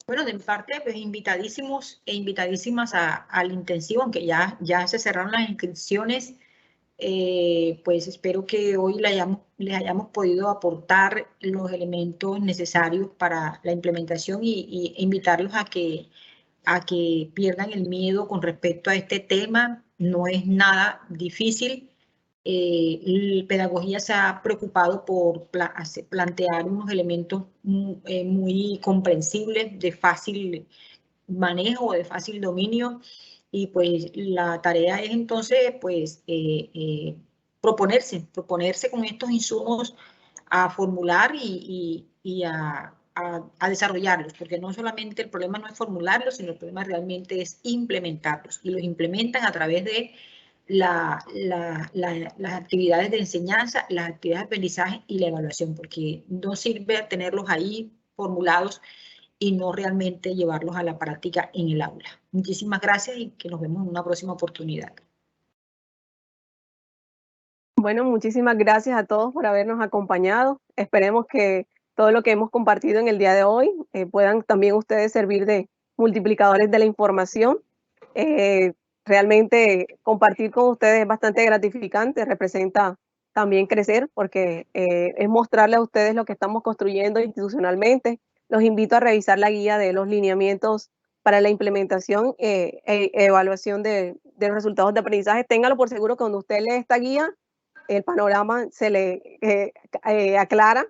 [SPEAKER 8] Bueno, de mi parte, pues invitadísimos e invitadísimas al intensivo, aunque ya se cerraron las inscripciones. Pues espero que hoy les hayamos podido aportar los elementos necesarios para la implementación y invitarlos a que pierdan el miedo con respecto a este tema. No es nada difícil. La pedagogía se ha preocupado por plantear unos elementos muy comprensibles, de fácil manejo, de fácil dominio, y pues la tarea es entonces pues proponerse con estos insumos a formular y a desarrollarlos, porque no solamente el problema no es formularlos, sino el problema realmente es implementarlos, y los implementan a través de las actividades de enseñanza, las actividades de aprendizaje y la evaluación, porque no sirve tenerlos ahí formulados y no realmente llevarlos a la práctica en el aula. Muchísimas gracias y que nos vemos en una próxima oportunidad.
[SPEAKER 7] Bueno, muchísimas gracias a todos por habernos acompañado. Esperemos que todo lo que hemos compartido en el día de hoy puedan también ustedes servir de multiplicadores de la información. Realmente compartir con ustedes es bastante gratificante, representa también crecer porque es mostrarle a ustedes lo que estamos construyendo institucionalmente. Los invito a revisar la guía de los lineamientos para la implementación e evaluación de los resultados de aprendizaje. Téngalo por seguro que cuando usted lee esta guía, el panorama se le aclara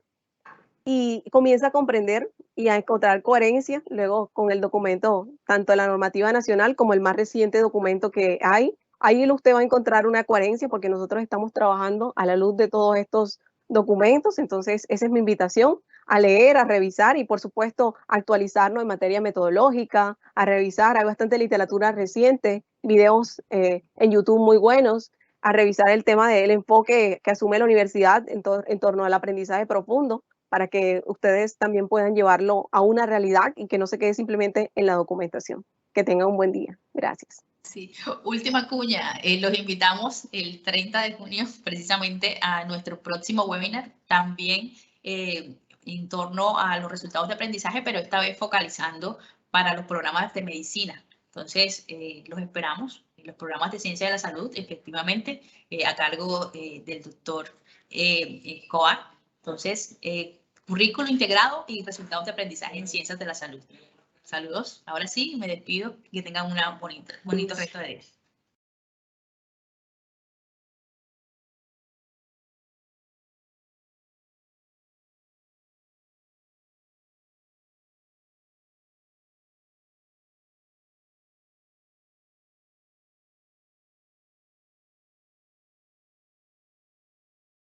[SPEAKER 7] y comienza a comprender y a encontrar coherencia luego con el documento, tanto la normativa nacional como el más reciente documento que hay. Ahí usted va a encontrar una coherencia porque nosotros estamos trabajando a la luz de todos estos documentos. Entonces, esa es mi invitación, a leer, a revisar y, por supuesto, actualizarnos en materia metodológica, a revisar. Hay bastante literatura reciente, videos en YouTube muy buenos, a revisar el tema del enfoque que asume la universidad en torno al aprendizaje profundo, para que ustedes también puedan llevarlo a una realidad y que no se quede simplemente en la documentación. Que tengan un buen día. Gracias.
[SPEAKER 4] Sí, última cuña, los invitamos el 30 de junio precisamente a nuestro próximo webinar, también en torno a los resultados de aprendizaje, pero esta vez focalizando para los programas de medicina. Entonces, los esperamos en los programas de ciencia de la salud, efectivamente, a cargo del doctor Coa. Entonces, currículo integrado y resultados de aprendizaje en ciencias de la salud. Saludos. Ahora sí, me despido. Que tengan un bonito resto de día.